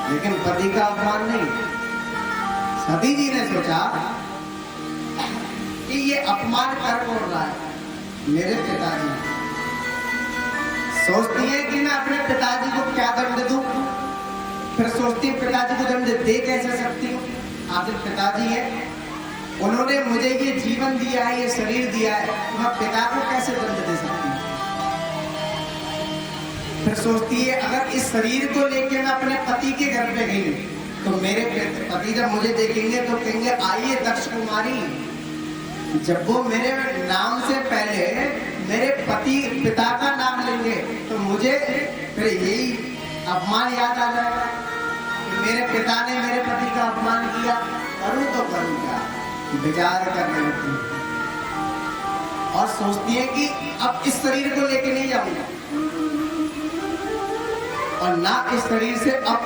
लेकिन पति का अपमान नहीं। सती जी ने सोचा कि ये अपमान कर कौन रहा है, मेरे पिताजी। सोचती है कि मैं अपने पिताजी को क्या दंड दूं, फिर सोचती है पिताजी को दंड दे कैसे सकती हूँ, आखिर पिताजी है, उन्होंने मुझे ये जीवन दिया है, ये शरीर दिया है, मैं पिता को कैसे दंड दे सकती हूँ। फिर सोचती है अगर इस शरीर को लेके मैं अपने पति के घर पे गई तो मेरे पति जब मुझे देखेंगे तो कहेंगे आइए दक्ष कुमारी। जब वो मेरे नाम से पहले मेरे पति पिता का नाम लेंगे तो मुझे फिर यही अपमान याद आ जाएगा कि मेरे पिता ने मेरे पति का अपमान किया, करूं तो करूं क्या, विचार करने लगती है। और सोचती है कि अब इस शरीर को लेके नहीं जाऊंगा और ना इस शरीर से अब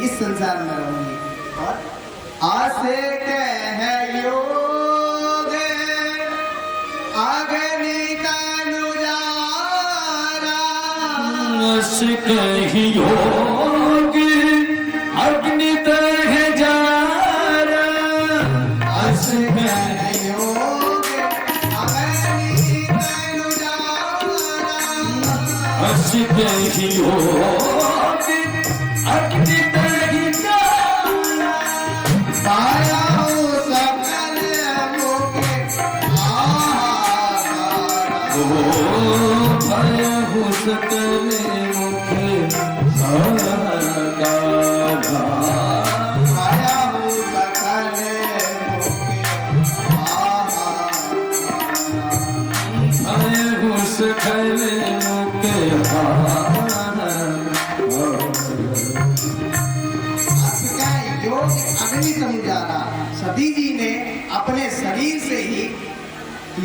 इस संसार में रहूंगी। और आसे कह योग अग्नि तनुजारा, आसे कह योग अग्नि तनुजारा, आसे कह योग अग्नि तनुजारा, आसे कह योग अग्नि तनुजारा, पाया हो सकल मुके आहारा, भय हो सकल मुखे आकारा, पाया हो सकल मुके आहारा, भय हो सकल मुखे आकारा। योग अग्नि तनुजारा। सती जी ने अपने शरीर से ही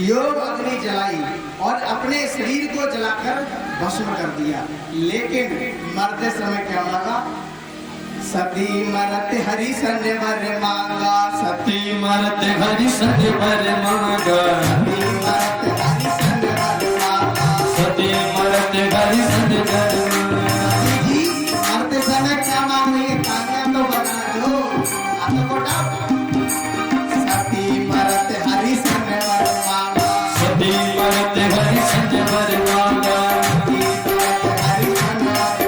योग अग्नि जलाई और अपने शरीर को जलाकर भस्म कर दिया, लेकिन मरते समय क्या मांगा, सती मरते हरि सन वर मांगा, सती मरत हरि सन वर मांगा, सती मरते हरि सन वर मांगा। सती मरत हरि सन वर मांगा। सती जी मरते समय क्या मांग रही है, तालियां तो बजा दो, हाथों को उठाओ। सती मरते हरि सन वर मांगा, सती मरत हरि सन वर मांगा, सती मरते हरि सन वर मांगा।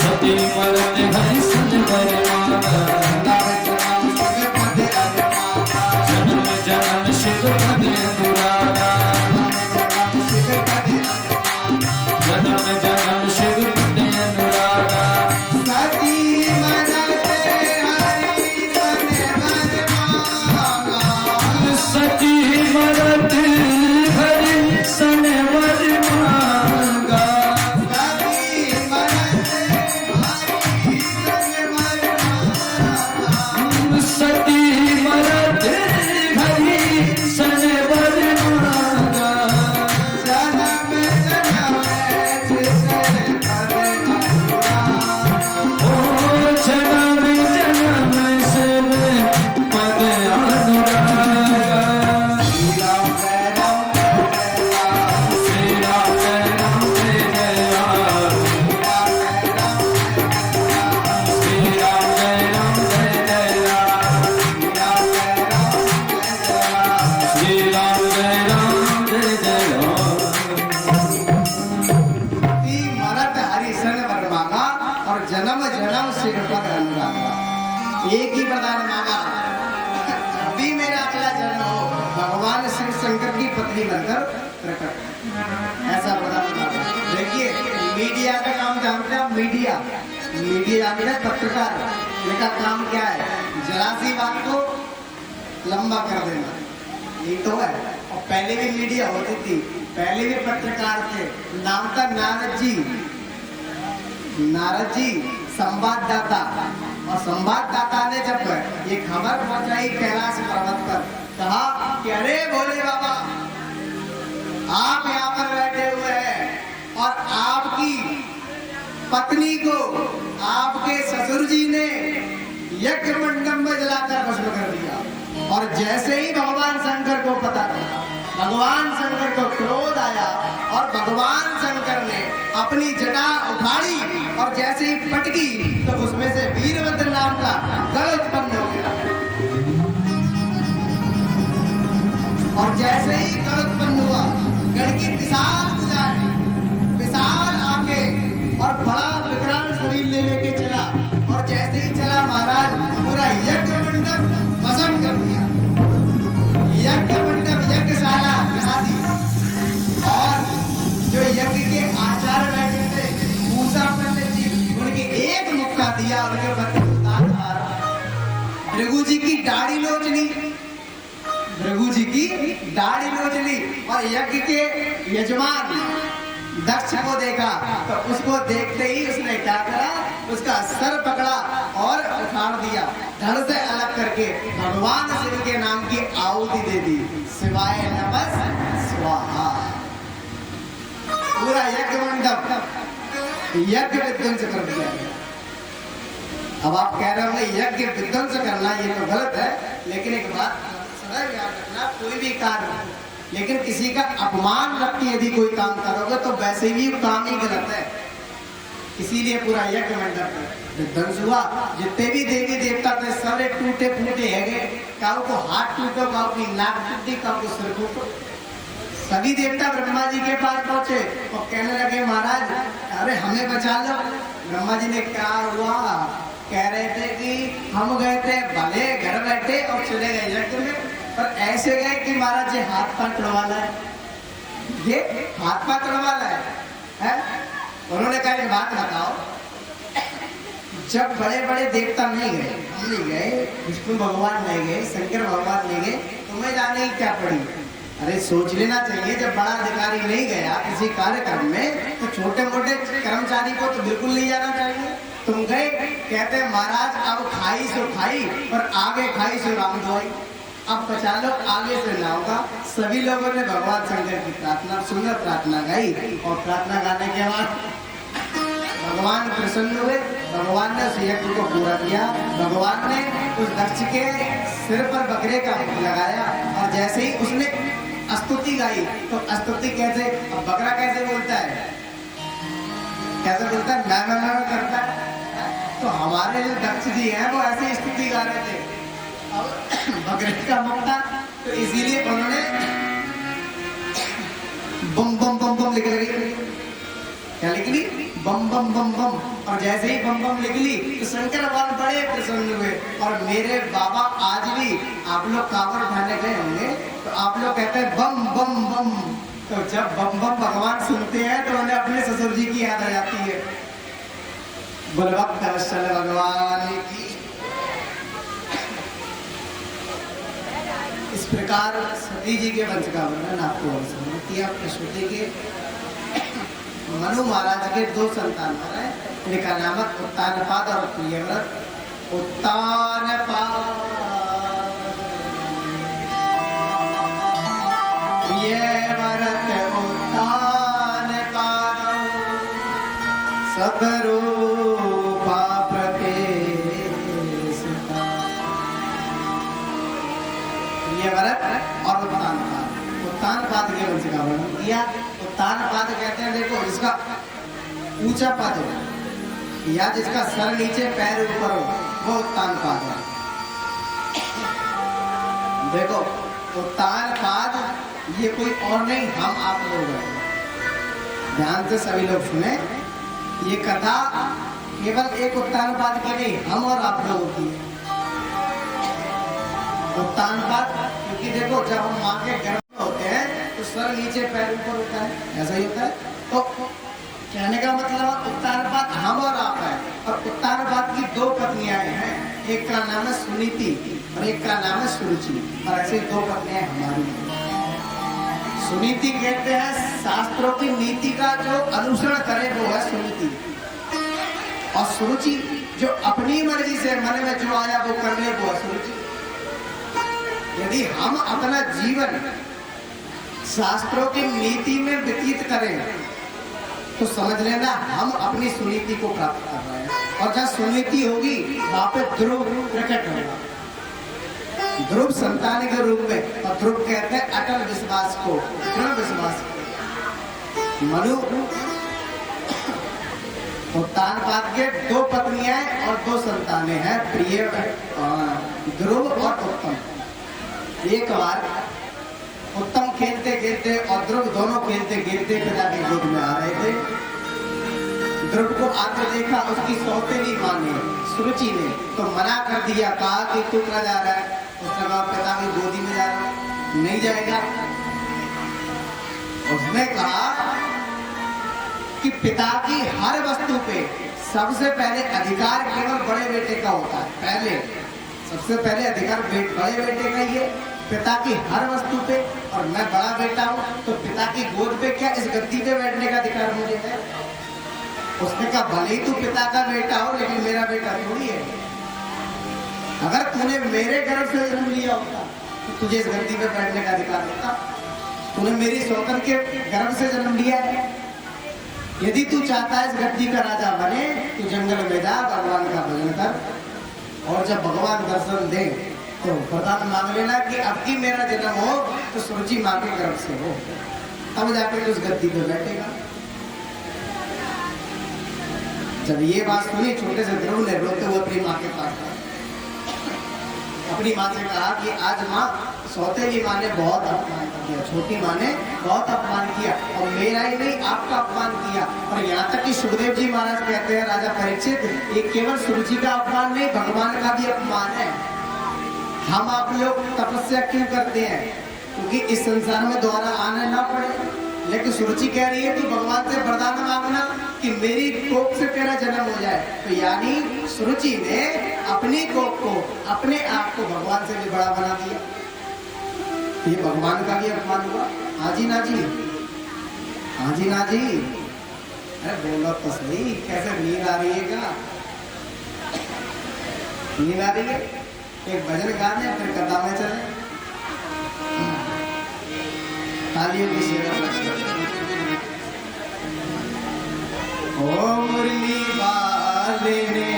सती मरत हरि सन वर मांगा, जन्म जन्म शिव पद अनुरागा, जन्म जन्म शिव पद अनुरागा। सती मरते हरि सन वर मांगा, सती मरत हरि सन वर मांगा, सती मरते हरि सन और जन्म जन्म सिर पर अनुरागा। एक ही वरदान मांगा, जब भी मेरा अगला जन्म हो भगवान शिव शंकर की पत्नी बनकर प्रकट, ऐसा वरदान मांगा। देखिए मीडिया का काम जानते हैं, मीडिया जानते हैं, पत्रकार, इनका काम क्या है? जरा सी बात को लंबा कर देना, यही तो है। और पहले भी मीडिया होती थी, पहले भी पत्रकार थे, नाम था नारद जी संवाददाता। और संवाददाता ने जब ये खबर पहुंचाई कैलाश पर्वत पर, कहा कि अरे भोले बाबा, आप यहाँ पर बैठे हुए हैं और आपकी पत्नी को आपके ससुर जी ने यज्ञ मंडप में जलाकर भस्म कर दिया। और जैसे ही भगवान शंकर को पता चला, भगवान शंकर को क्रोध आया और भगवान शंकर ने अपनी जटा उखाड़ी और जैसे ही पटकी तो उसमें से वीरभद्र नाम का गण उत्पन्न हो गया। और जैसे ही गण उत्पन्न हुआ, गण की विशाल आंखें और बड़ा विकराल शरीर ले लेके चला। और जैसे ही चला महाराज, पूरा यज्ञ मंडप भस्म कर दिया। यज्ञ मंडप, यज्ञशाला शादी। और जो यज्ञ के आचार्य बैठे थे मूसा पंडित जी, उनके एक मुक्का दिया, उनके बच्चे भृगु जी की दाढ़ी नोच ली, भृगु जी की दाढ़ी नोच ली। और यज्ञ के यजमान दक्ष को देखा तो उसको देखते ही उसने क्या करा, उसका सर पकड़ा और उखाड़ दिया, धड़ से अलग करके भगवान शिव के नाम की आहुति दे दी, शिवाय नमः स्वाहा। पूरा यज्ञ मंडप यज्ञ विध्वंस कर दिया गया। अब आप कह रहे होंगे यज्ञ विध्वंस करना ये तो गलत है, लेकिन एक बात सदैव याद रखना, कोई भी कार्य लेकिन किसी का अपमान रख के यदि कोई काम करोगे तो वैसे ही काम ही गलत है। इसीलिए पूरा यज्ञ मंडप विध्वंस हुआ। जितने भी देवी देवता थे सारे टूटे फूटे है गए, काऊ को हाथ टूटो, काऊ की नाक टूटी, काऊ को सिर टूटो। सभी देवता ब्रह्मा जी के पास पहुंचे और कहने लगे महाराज अरे हमें बचा लो। ब्रह्मा जी ने क्या हुआ, कह रहे थे कि हम गए थे भले घर बैठे और चले गए यज्ञ में, पर ऐसे गए कि महाराज जी हाथ पांव तोड़वाना है, ये हाथ पांव तोड़वाना है? उन्होंने कहा एक बात बताओ, जब बड़े बड़े देवता नहीं गए, हम नहीं गए, विष्णु भगवान नहीं गए, शंकर भगवान नहीं गए, तुम्हें जाने की क्या पड़ी? अरे सोच लेना चाहिए, जब बड़ा अधिकारी नहीं गया किसी कार्यक्रम में तो छोटे मोटे कर्मचारी को तो बिल्कुल नहीं जाना चाहिए। तुम गए, कहते महाराज अब खाई सो खाई और आगे खाई सो राम धोई, अब बचा लो आगे से ना होगा। सभी लोगों ने भगवान शंकर की प्रार्थना, सुंदर प्रार्थना गाई और प्रार्थना गाने के बाद भगवान प्रसन्न हुए। भगवान ने उस यज्ञ को पूरा किया। भगवान ने उस दक्ष के सिर पर बकरे का लगाया और जैसे ही उसने स्तुति गाई तो स्तुति कैसे, अब बकरा कैसे बोलता है, कैसे बोलता है, मैं करता है। तो हमारे जो दक्ष जी हैं वो ऐसे स्तुति गा रहे थे, बकरे का मुख था, तो इसीलिए उन्होंने बम बम बम बम लिख ली। क्या लिख ली? बम बम बम बम। और जैसे ही बम बम लिख ली तो शंकर भगवान बड़े प्रसन्न हुए। और मेरे बाबा आज भी आप लोग कांवर उठाने गए होंगे तो आप लोग कहते हैं बम बम बम, तो जब बम बम भगवान सुनते हैं तो उन्हें अपने ससुर जी की याद आ जाती है। बलवक्त दर्शन भगवान की। इस प्रकार सती जी के वंश का वर्णन आपको किया। प्रसूति के मनु महाराज के दो संतान हैं, इनका नाम उत्तानपाद और प्रियव्रत। उत्तानपाद प्रियव्रत उत्तानपाद सदरूपा प्रकेशिता। प्रियव्रत और उत्तानपाद, उत्तानपाद के वंश का वर्णन किया। उत्तानपाद कहते हैं देखो जिसका ऊंचा पद हो या जिसका सर नीचे पैर ऊपर हो वो उत्तानपाद है। देखो उत्तानपाद ये कोई और नहीं, हम आप लोग हैं। ध्यान से सभी लोग सुने ये कथा केवल एक उत्तानपाद की नहीं, हम और आप लोगों की है उत्तानपाद। क्योंकि देखो जब हम माँ के गर्भ में होते हैं तो सर नीचे पैर ऊपर होता है, ऐसा ही होता है। तो कहने का मतलब उत्तानपाद हम और आप है। और उत्तानपाद की दो पत्नियां हैं, एक का नाम है सुनीति और एक का नाम है सुरुचि। और ऐसे दो पत्नियां हमारी हैं। सुनीति कहते हैं शास्त्रों की नीति का जो अनुसरण करे वो है सुनीति, और सुरुचि जो अपनी मर्जी से मन में जो आया वो कर ले वो है सुरुचि। यदि हम अपना जीवन शास्त्रों की नीति में व्यतीत करें तो समझ लेना हम अपनी सुनीति को प्राप्त कर रहे हैं। और जहाँ सुनीति होगी वहां पे ध्रुव प्रकट होगा, ध्रुव संतान के रूप में। और ध्रुव कहते हैं अटल विश्वास को, दृढ़ विश्वास को। मनु उत्तानपाद के दो पत्नियां और दो संतानें हैं, प्रिय ध्रुव और उत्तम। एक बार उत्तम खेलते खेलते और ध्रुव दोनों खेलते खेलते पिता की गोद में आ रहे थे। ध्रुव को आकर देखा उसकी सौतेली माँ ने, सुरुचि ने, तो मना कर दिया, कहा कि तू क्या जा रहा है? उसने कहा पिता की गोदी में जा रहा है। नहीं जाएगा। उसने कहा कि पिता की हर वस्तु पे सबसे पहले अधिकार केवल बड़े बेटे का होता है। पहले सबसे पहले अधिकार बड़े बेटे का ही है, पिता की हर वस्तु पे। और मैं बड़ा बेटा हूँ तो पिता की गोद पे क्या इस गद्दी पे बैठने का अधिकार मुझे है? उसने कहा भले ही तू पिता का बेटा हो लेकिन मेरा बेटा थोड़ी है। अगर तूने मेरे गर्भ से जन्म लिया होता तो तुझे इस गद्दी पे बैठने का अधिकार होता। तूने मेरी सौतन के गर्भ से जन्म लिया है। यदि तू चाहता है इस गद्दी का राजा बने तो जंगल में जा, भगवान का भजन कर, और जब भगवान दर्शन दे तो वरदान मांग लेना कि अब की मेरा जन्म हो तो सुरुचि माँ के गर्भ से हो, तब जाकर उस गद्दी पे बैठेगा। जब ये बात सुनी छोटे से ध्रुव ने रोते हुए अपनी माँ के पास गए। अपनी माँ से कहा कि आज माँ सौतेली माँ ने बहुत अपमान किया, छोटी माँ ने बहुत अपमान किया, और मेरा ही नहीं आपका अपमान किया। और यहाँ तक कि सुखदेव जी महाराज कहते हैं राजा परीक्षित, ये केवल सुरुचि का अपमान नहीं भगवान का भी अपमान है। हम आप लोग तपस्या क्यों करते हैं? क्योंकि इस संसार में दोबारा आना ना पड़े। लेकिन सुरुचि कह रही है कि भगवान से वरदान मांगना कि मेरी कोख से तेरा जन्म हो जाए। तो यानी सुरुचि ने अपनी कोख को, अपने आप को भगवान से भी बड़ा बना दिया। ये भगवान का भी अपमान हुआ। हाँ जी ना जी, हाँ जी ना जी, अरे बोलो तो सही, कैसे नींद आ रही है? क्या नींद आ रही है? एक भजन गाने फिर कथा में चले। तालियों की सेवा। ओ मुरली वाले ने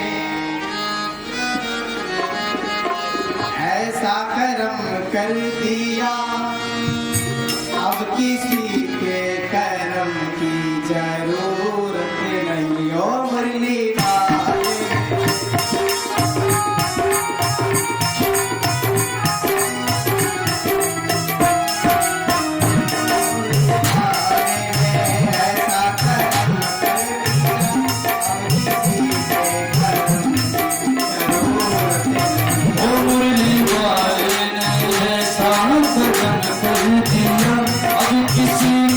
ऐसा कर्म कर दिया, अब किसी के कर्म की जरूरत नहीं। ओ मुरली वाले किसी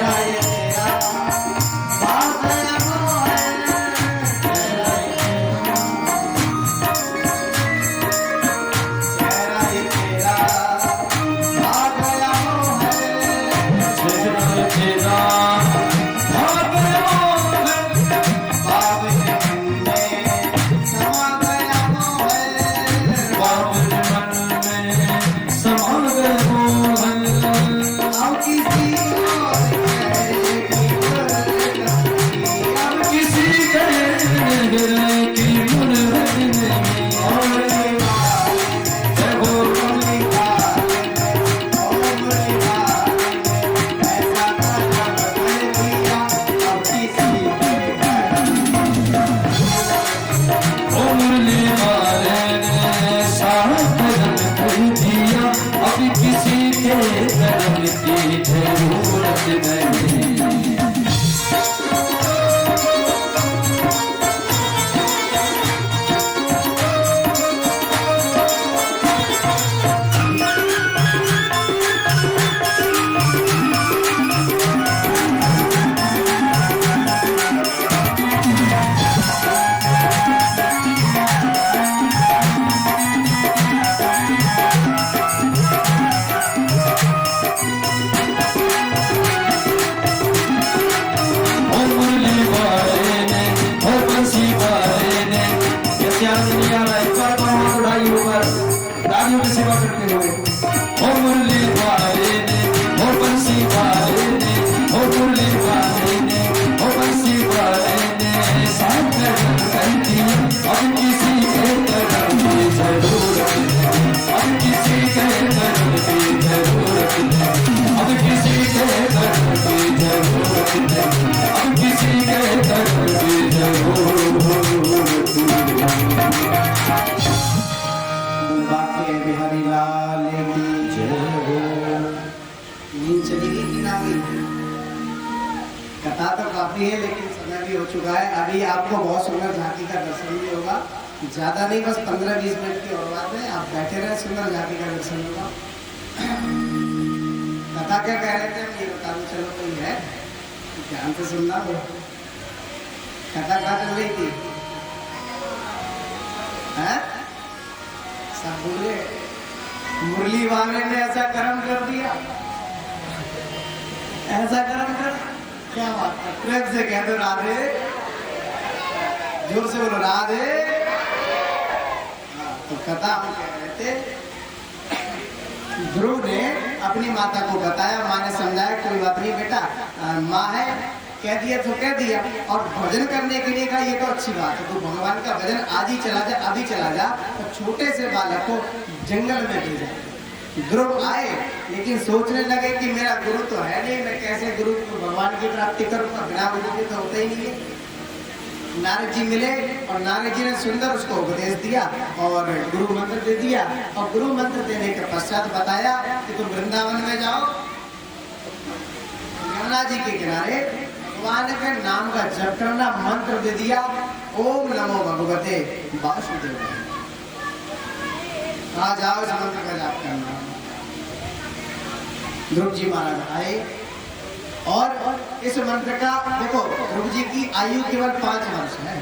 चेहरा ये तेरा भाग गया मोह चेहरा ये तेरा भाग गया मोह चेहरा तेरा भाग गया बाबे मन में समा गया मोह बाबुल मन में समा गया मोहन अब किसी और चेहरे की अब किसी चेहरे की मुरहत नहीं और जब मुरली वाले ने साथ बदन कर दिया अब किसी के कदम की जरूरत नहीं और मुरली वाले ने और बंसी वाले ने ये क्या दुनिया में एक बार बहुत उड़ाई ऊपर दादियों की सेवा करते हुए और मुरली वाले ने और बंसी वाले ने और मुरली वाले ने और बंसी वाले ने साथ कदम कर दिया अब किसी के कदम की जरूरत नहीं अब किसी के कदम की जरूरत नहीं अब किसी के कदम की जरूरत नहीं अब किसी के कदम की जरूरत नहीं बाकी बिहारी लाल की जय हो। नींद चली गई कि ना गई? कथा तो काफी है लेकिन समय भी हो चुका है। अभी आपको बहुत सुंदर झांकी का दर्शन भी होगा। ज्यादा नहीं, बस 15-20 मिनट की और बात है। आप बैठे रहे, सुंदर झांकी का दर्शन होगा। कथा क्या कह रहे थे हम ये बता दो। चलो कोई है ध्यान से सुनना हो। कथा कहाँ चल रही थी? हैं? सब बोले मुरली वाले ने ऐसा कर्म कर दिया, ऐसा कर्म कर। क्या बात है, प्रेम से कह दो राधे, जोर से बोलो राधे। हाँ, तो कथा हम कह रहे थे, ध्रुव ने अपनी माता को बताया, माँ ने समझाया कोई बात नहीं बेटा, माँ है कह दिया तो कह दिया। और भजन करने के लिए कहा ये तो अच्छी बात है, तो भगवान का भजन आज ही चला जा, अभी चला जा। तो छोटे से बालक को जंगल में भेजा। ध्रुव आए लेकिन सोचने लगे कि मेरा गुरु तो है नहीं, मैं कैसे गुरु को भगवान की प्राप्ति करूंगा, बिना गुरु के तो होता ही नहीं है। नारद जी मिले और नारद जी ने सुंदर उसको उपदेश दिया और गुरु मंत्र दे दिया। और गुरु मंत्र देने के पश्चात बताया कि तुम वृंदावन में जाओ, यमुना जी के किनारे भगवान के नाम का जप करना, मंत्र दे दिया, ओम नमो भगवते वासुदेवाय। आ जाओ इस मंत्र का जाप करना। ध्रुव जी महाराज आए और इस मंत्र का देखो, ध्रुव जी की आयु केवल 5 वर्ष है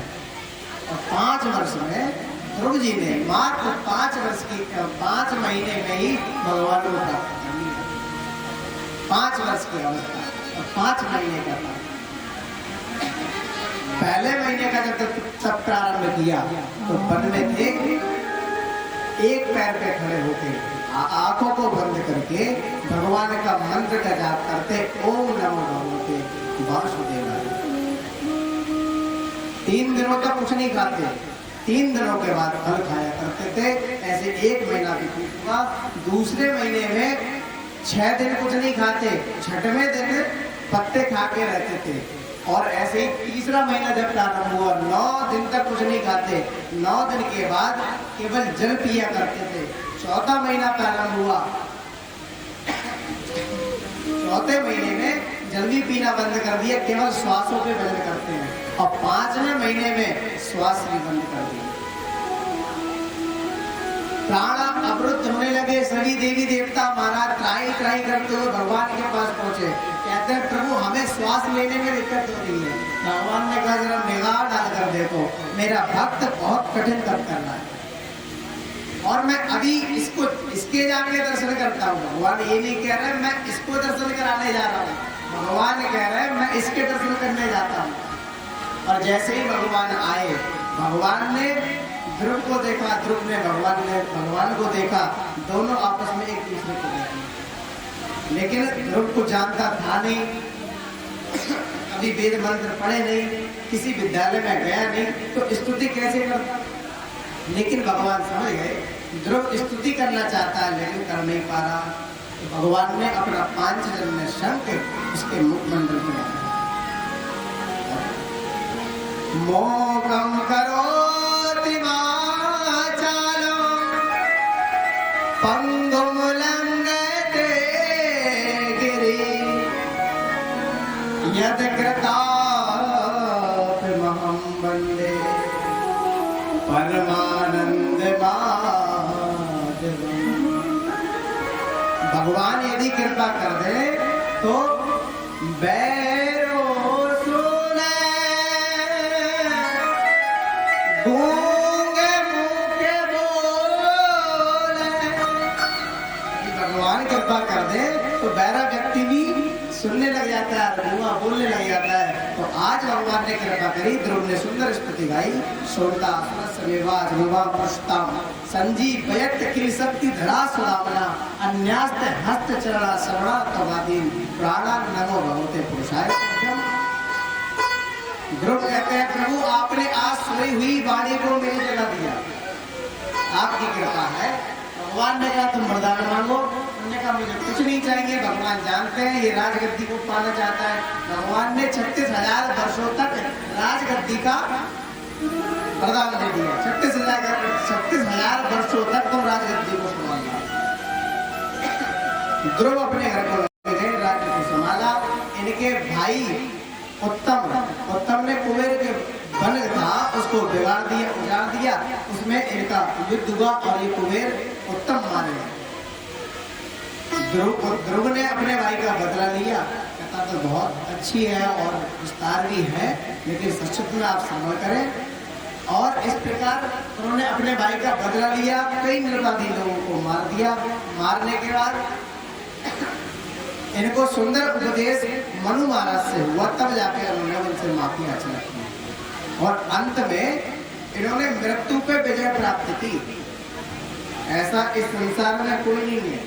और 5 वर्ष में ध्रुव जी ने मात्र 5 वर्ष की 5 महीने में ही भगवान को प्राप्त कर लिया। 5 वर्ष की अवस्था और 5 महीने का था। पहले महीने का जब तब प्रारंभ किया तो वन में थे, एक पैर पे खड़े होकर आंखों को बंद करके भगवान का मंत्र का जाप करते, ओम नमो भगवते वासुदेवाय। 3 दिनों तक कुछ नहीं खाते, 3 दिनों के बाद फल खाया करते थे। ऐसे 1 महीना भी हुआ। दूसरे महीने में 6 दिन कुछ नहीं खाते, 6वें दिन पत्ते खा के रहते थे। और ऐसे ही तीसरा महीना जब प्रारंभ हुआ, 9 दिन तक कुछ नहीं खाते, 9 दिन के बाद केवल जल पिया करते थे। चौथा महीना प्रारंभ हुआ, चौथे महीने में जल भी पीना बंद कर दिया, केवल श्वासों पे भजन करते हैं। और 5वें महीने में श्वास भी बंद कर दिया। प्राण अवरुद्ध होने लगे। सभी देवी देवता महाराज त्राही त्राही करते हुए भगवान के पास पहुंचे। कहते हैं प्रभु हमें श्वास लेने में दिक्कत हो रही है। भगवान ने कहा जरा निगाह डालकर देखो, मेरा भक्त बहुत कठिन तप कर रहा है और मैं अभी इसके जाके दर्शन करता हूँ। भगवान ये नहीं कह रहे मैं इसको दर्शन कराने जा रहा हूँ, भगवान कह रहे हैं मैं इसके दर्शन करने जाता हूँ। और जैसे ही भगवान आए, भगवान ने ध्रुव को देखा, ध्रुव ने भगवान को देखा, दोनों आपस में एक दूसरे को देखा। लेकिन ध्रुव को जानता था नहीं, अभी वेद मंत्र पढ़े नहीं, किसी विद्यालय में गया नहीं, तो स्तुति कैसे करता। लेकिन भगवान समझ गए ध्रुव स्तुति करना चाहता है लेकिन कर नहीं पा रहा, तो भगवान ने अपना पांचजन्य शंख उसके मुखमंडल में लगाया। मोकम करोति वाचालं पंगुम लंघयते गिरिं यत्कृतापमहं वन्दे परमानंद माधवम्। भगवान यदि कृपा कर दे तो बैरो सुने, गूंगे मूके बोले। यदि भगवान कृपा कर दे तो बहरा व्यक्ति भी सुनने लग जाता है, गूंगा बोलने लग जाता है। तो आज भगवान ने कृपा करी, ध्रुव ने सुंदर स्तुति गाई। श्रोता सरसवेवाज विवाह पुष्टम संजीवयत किल शक्ति धरा सुदामना अन्यास्त हस्त चरणा श्रवणा तवादीन प्राणा नमो भगवते पुरुषाय। ध्रुव कहते हैं प्रभु आपने आज सोई हुई वाणी को मेरे जगा दिया, आपकी कृपा है। भगवान ने कहा तुम वरदान मांगो, उन्होंने कहा मुझे कुछ नहीं चाहिए। भगवान जानते हैं ये राजगद्दी को पाना चाहता है। भगवान ने 36,000 वर्षों तक राजगद्दी का वरदान दे दिया। 36,000 वर्षों तक तुम राजगद्दी को संभालना। ध्रुव अपने घर को गए, राज्य को संभाला। इनके भाई उत्तम ने कुबेर के वन था उसको बिगाड़ दिया, उजाड़ दिया, उसमें इनका युद्ध हुआ और ये कुबेर उत्तम मारे गए। ध्रुव ने अपने भाई का बदला लिया, कहता तो बहुत अच्छी है और विस्तार भी है, लेकिन सचमुच में आप संभल करें। और इस प्रकार उन्होंने अपने भाई का बदला लिया, कई निरपराधी लोगों को मार दिया। मारने के बाद इनको सुंदर उपदेश मनु महाराज से हुआ, तब जाकर उन्होंने उनसे माफी याचना की और अंत में इन्होंने मृत्यु पे विजय प्राप्त की। ऐसा इस संसार में कोई नहीं है,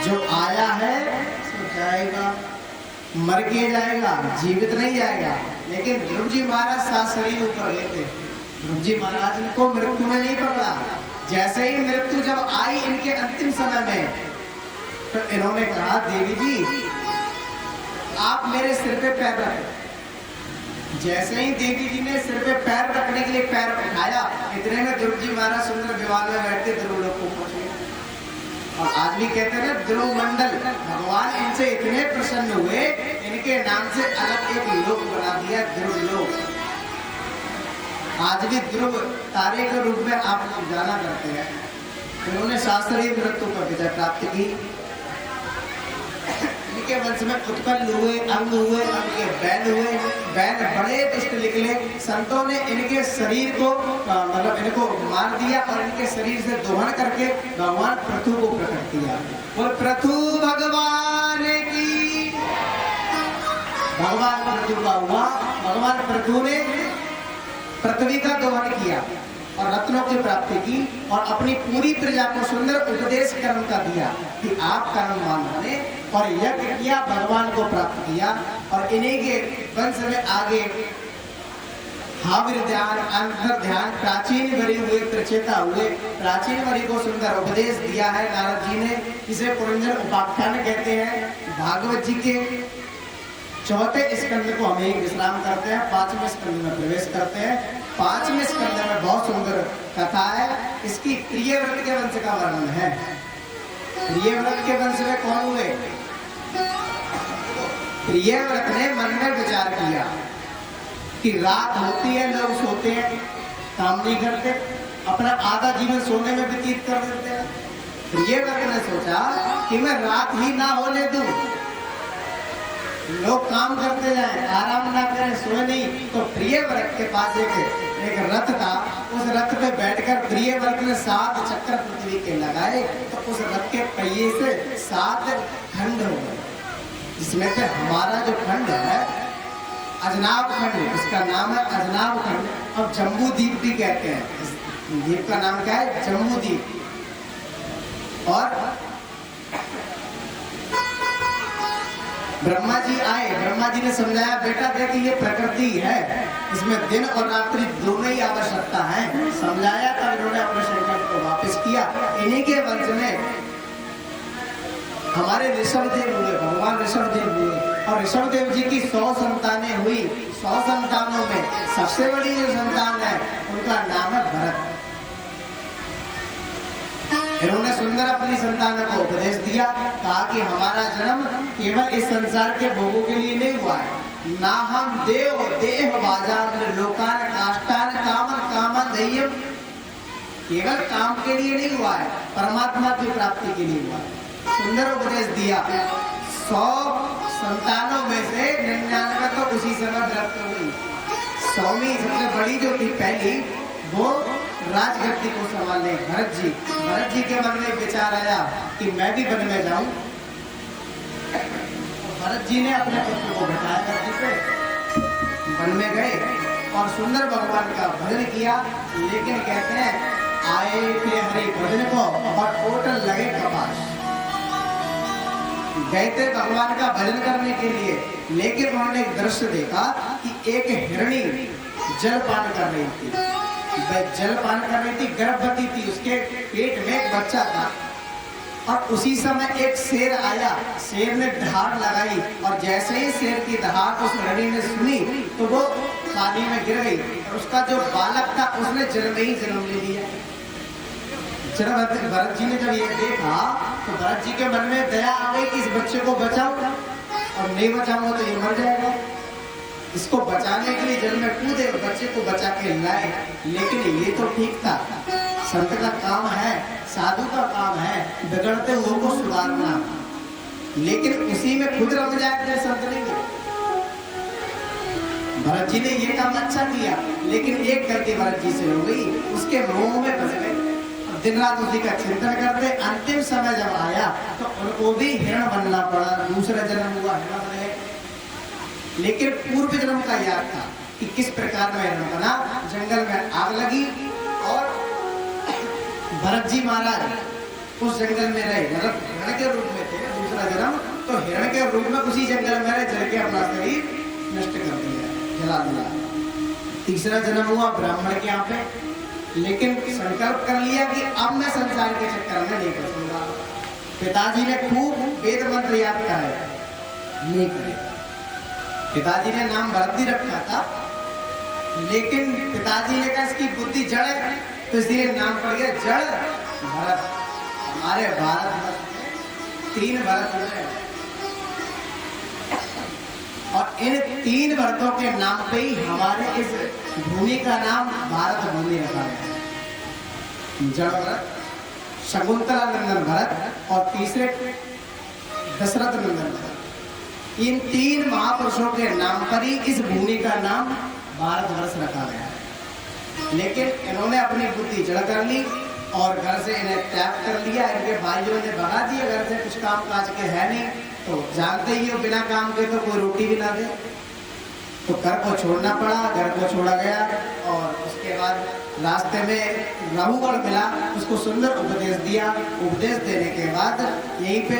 जो आया है सो जाएगा, मर के जाएगा, जीवित नहीं जाएगा। लेकिन ध्रुव जी महाराज 7 शरीर ऊपर लेते, ध्रुव जी महाराज को मृत्यु में नहीं पकड़ा। जैसे ही मृत्यु जब आई इनके अंतिम समय में, तो इन्होंने कहा देवी जी आप मेरे सिर पे पैर रखें। जैसे ही देवी जी ने सिर पे पैर रखने के लिए पैर उठाया, इतने में ध्रुव जी महाराज सुंदर विमान में बैठते ध्रुव लोक को पहुंचे। और आज भी कहते हैं ना ध्रुव मंडल, भगवान इनसे इतने प्रसन्न हुए, इनके नाम से अलग एक लोक बना दिया, ध्रुव लोक। आज भी ध्रुव तारे के रूप में आप लोग जाना करते हैं। उन्होंने शास्त्रीय मृत्यु पर विजय प्राप्त की। इनके वंश में उत्पल हुए, अंग हुए, अंग के बैन हुए, बैन बड़े दुष्ट निकले। संतों ने इनके शरीर को मतलब इनको मार दिया और इनके शरीर से दोहन करके भगवान पृथु को प्रकट किया। और पृथु भगवान की, भगवान पृथु का हुआ, भगवान पृथु ने पृथ्वी का दोहन किया और रत्नों की प्राप्ति की और अपनी पूरी प्रजा को सुंदर उपदेश कर्म का दिया कि आप कर्मवान बने और यज्ञ किया, भगवान को प्राप्त किया। और इन्हीं के वंश में आगे हाविर ध्यान, अंतर ध्यान, प्राचीन वरी हुए, प्रचेता हुए। प्राचीन वरी को सुंदर उपदेश दिया है नारद जी ने, जिसे पुरंजन उपाख्यान कहते हैं। भागवत जी के 4वें स्कंद को हम एक विश्राम करते हैं, 5वें स्कंद में प्रवेश करते हैं। 5वें स्कंद में बहुत सुंदर कथा है। इसकी प्रियव्रत के वंश का वर्णन है। प्रियव्रत के वंश में कौन हुए? प्रियव्रत ने मन में विचार किया कि रात होती है, लोग सोते हैं, काम नहीं करते, अपना आधा जीवन सोने में व्यतीत कर देते हैं। प्रियव्रत ने सोचा कि मैं रात ही ना होने दूं, लोग काम करते जाएं, आराम ना करें, सोए नहीं। तो प्रियव्रत के पास एक रथ था, उस रथ पे बैठकर प्रियव्रत ने 7 चक्कर पृथ्वी के लगाए, तो उस रथ के पहिए से 7 खंड हो गए, जिसमें से हमारा जो खंड है अजनाब खंड, इसका नाम है अजनाब खंड। अब जम्बू द्वीप भी कहते हैं, इस द्वीप का नाम क्या है? जम्बू द्वीप। और ब्रह्मा जी आए, ब्रह्मा जी ने समझाया, बेटा देखिए ये प्रकृति है, इसमें दिन और रात्रि दोनों ही आवश्यकता है। समझाया, तब इन्होंने अपने संकल्प को वापस किया। इन्हीं के वंश में हमारे ऋषभदेव हुए, भगवान ऋषभदेव हुए, और ऋषभदेव जी की 100 संतानें हुई। 100 संतानों में सबसे बड़ी जो संतान है उनका नाम है भरत। इन्होंने सुंदर अपनी संतान को उपदेश दिया, कहा कि हमारा जन्म केवल इस संसार के भोगों के लिए नहीं हुआ है, ना हम देव देह बाजार लोकान काष्टान कामन कामन ध्येयम, केवल काम के लिए नहीं हुआ है, परमात्मा की प्राप्ति के लिए हुआ है। सुंदर उपदेश दिया। 100 संतानों में से 99 तो उसी समय विरक्त हो गई। 100वीं सबसे बड़ी जो थी पहली, वो राजगद्दी को संभालने भरत जी के मन में विचार आया कि मैं भी वन में जाऊं। भरत जी ने अपने पुत्र को बिठाया गद्दी पे, वन में गए और सुंदर भगवान का भजन किया। लेकिन कहते हैं आए थे हरि भजन को और टोटल लगे कपाश। गए थे भगवान का भजन करने के लिए, लेकिन उन्होंने एक दृश्य देखा कि एक हिरणी जलपान कर रही थी। वह जलपान कर रही थी, गर्भवती थी, उसके पेट में एक बच्चा था। और उसी समय एक शेर आया, शेर ने दहाड़ लगाई, और जैसे ही शेर की दहाड़ उस हिरणी ने सुनी तो वो पानी में गिर गई, और उसका जो बालक था उसने जन्म ही जन्म ले लिया। भरत जी ने जब ये देखा तो भरत जी के मन में दया आ गई कि इस बच्चे को बचाओ, और नहीं बचाऊंगा तो ये मर जाएगा। इसको बचाने के लिए जल में कूदे, बच्चे को बचा के लाए। लेकिन ये तो ठीक था, संत का काम है, साधु का काम है बिगड़ते हुए को सुधारना, लेकिन उसी में खुद रम जाए तो संत नहीं है। भरत जी ने ये काम अच्छा किया, लेकिन एक गलती भरत जी से हो गई, उसके मोह में फंस गए। दिन रात उसी का चिंतन करते, अंतिम समय जब आया तो उनको भी हिरण बनना पड़ा। दूसरा जन्म हुआ, हिरण बने। लेकिन पूर्व जन्म का याद था कि किस प्रकार में हिरण बना। जंगल में आग लगी और भरत जी महाराज उस जंगल में रहे, मतलब हिरण के रूप में थे। दूसरा जन्म तो हिरण के रूप में उसी जंगल में रहे, जल के अपना शरीर नष्ट कर दिया, जला दिया। तीसरा जन्म हुआ ब्राह्मण के यहाँ पे, लेकिन संकल्प कर लिया कि अब मैं संसार के चक्कर में नहीं फंसूंगा। पिताजी ने खूब वेद मंत्र याद कराए, नहीं करे। पिताजी ने नाम भरत ही रखा था, लेकिन पिताजी ने कहा इसकी बुद्धि जड़ है, तो इसलिए नाम पड़ गया जड़ भरत। हमारे भारत में 3 भरत हैं, और इन 3 भरतों के नाम पे ही हमारे इस भूमि का नाम भारत भूमि रखा गया। जड़ भरत, शकुंतला नंदन भरत और तीसरे दशरथ नंदन भरत। इन 3 महापुरुषों के नाम पर ही इस भूमि का नाम भारतवर्ष रखा गया है। लेकिन इन्होंने अपनी बुद्धि जड़ कर ली और घर से इन्हें त्याग कर लिया। इनके भाइयों ने भगा दिया, घर से कुछ काम काज के है नहीं, तो जानते ही हो बिना काम के तो कोई रोटी भी ना दे, तो घर को छोड़ना पड़ा। घर को छोड़ा गया और उसके बाद रास्ते में रघुगण मिला, उसको सुंदर उपदेश दिया। उपदेश देने के बाद यहीं पे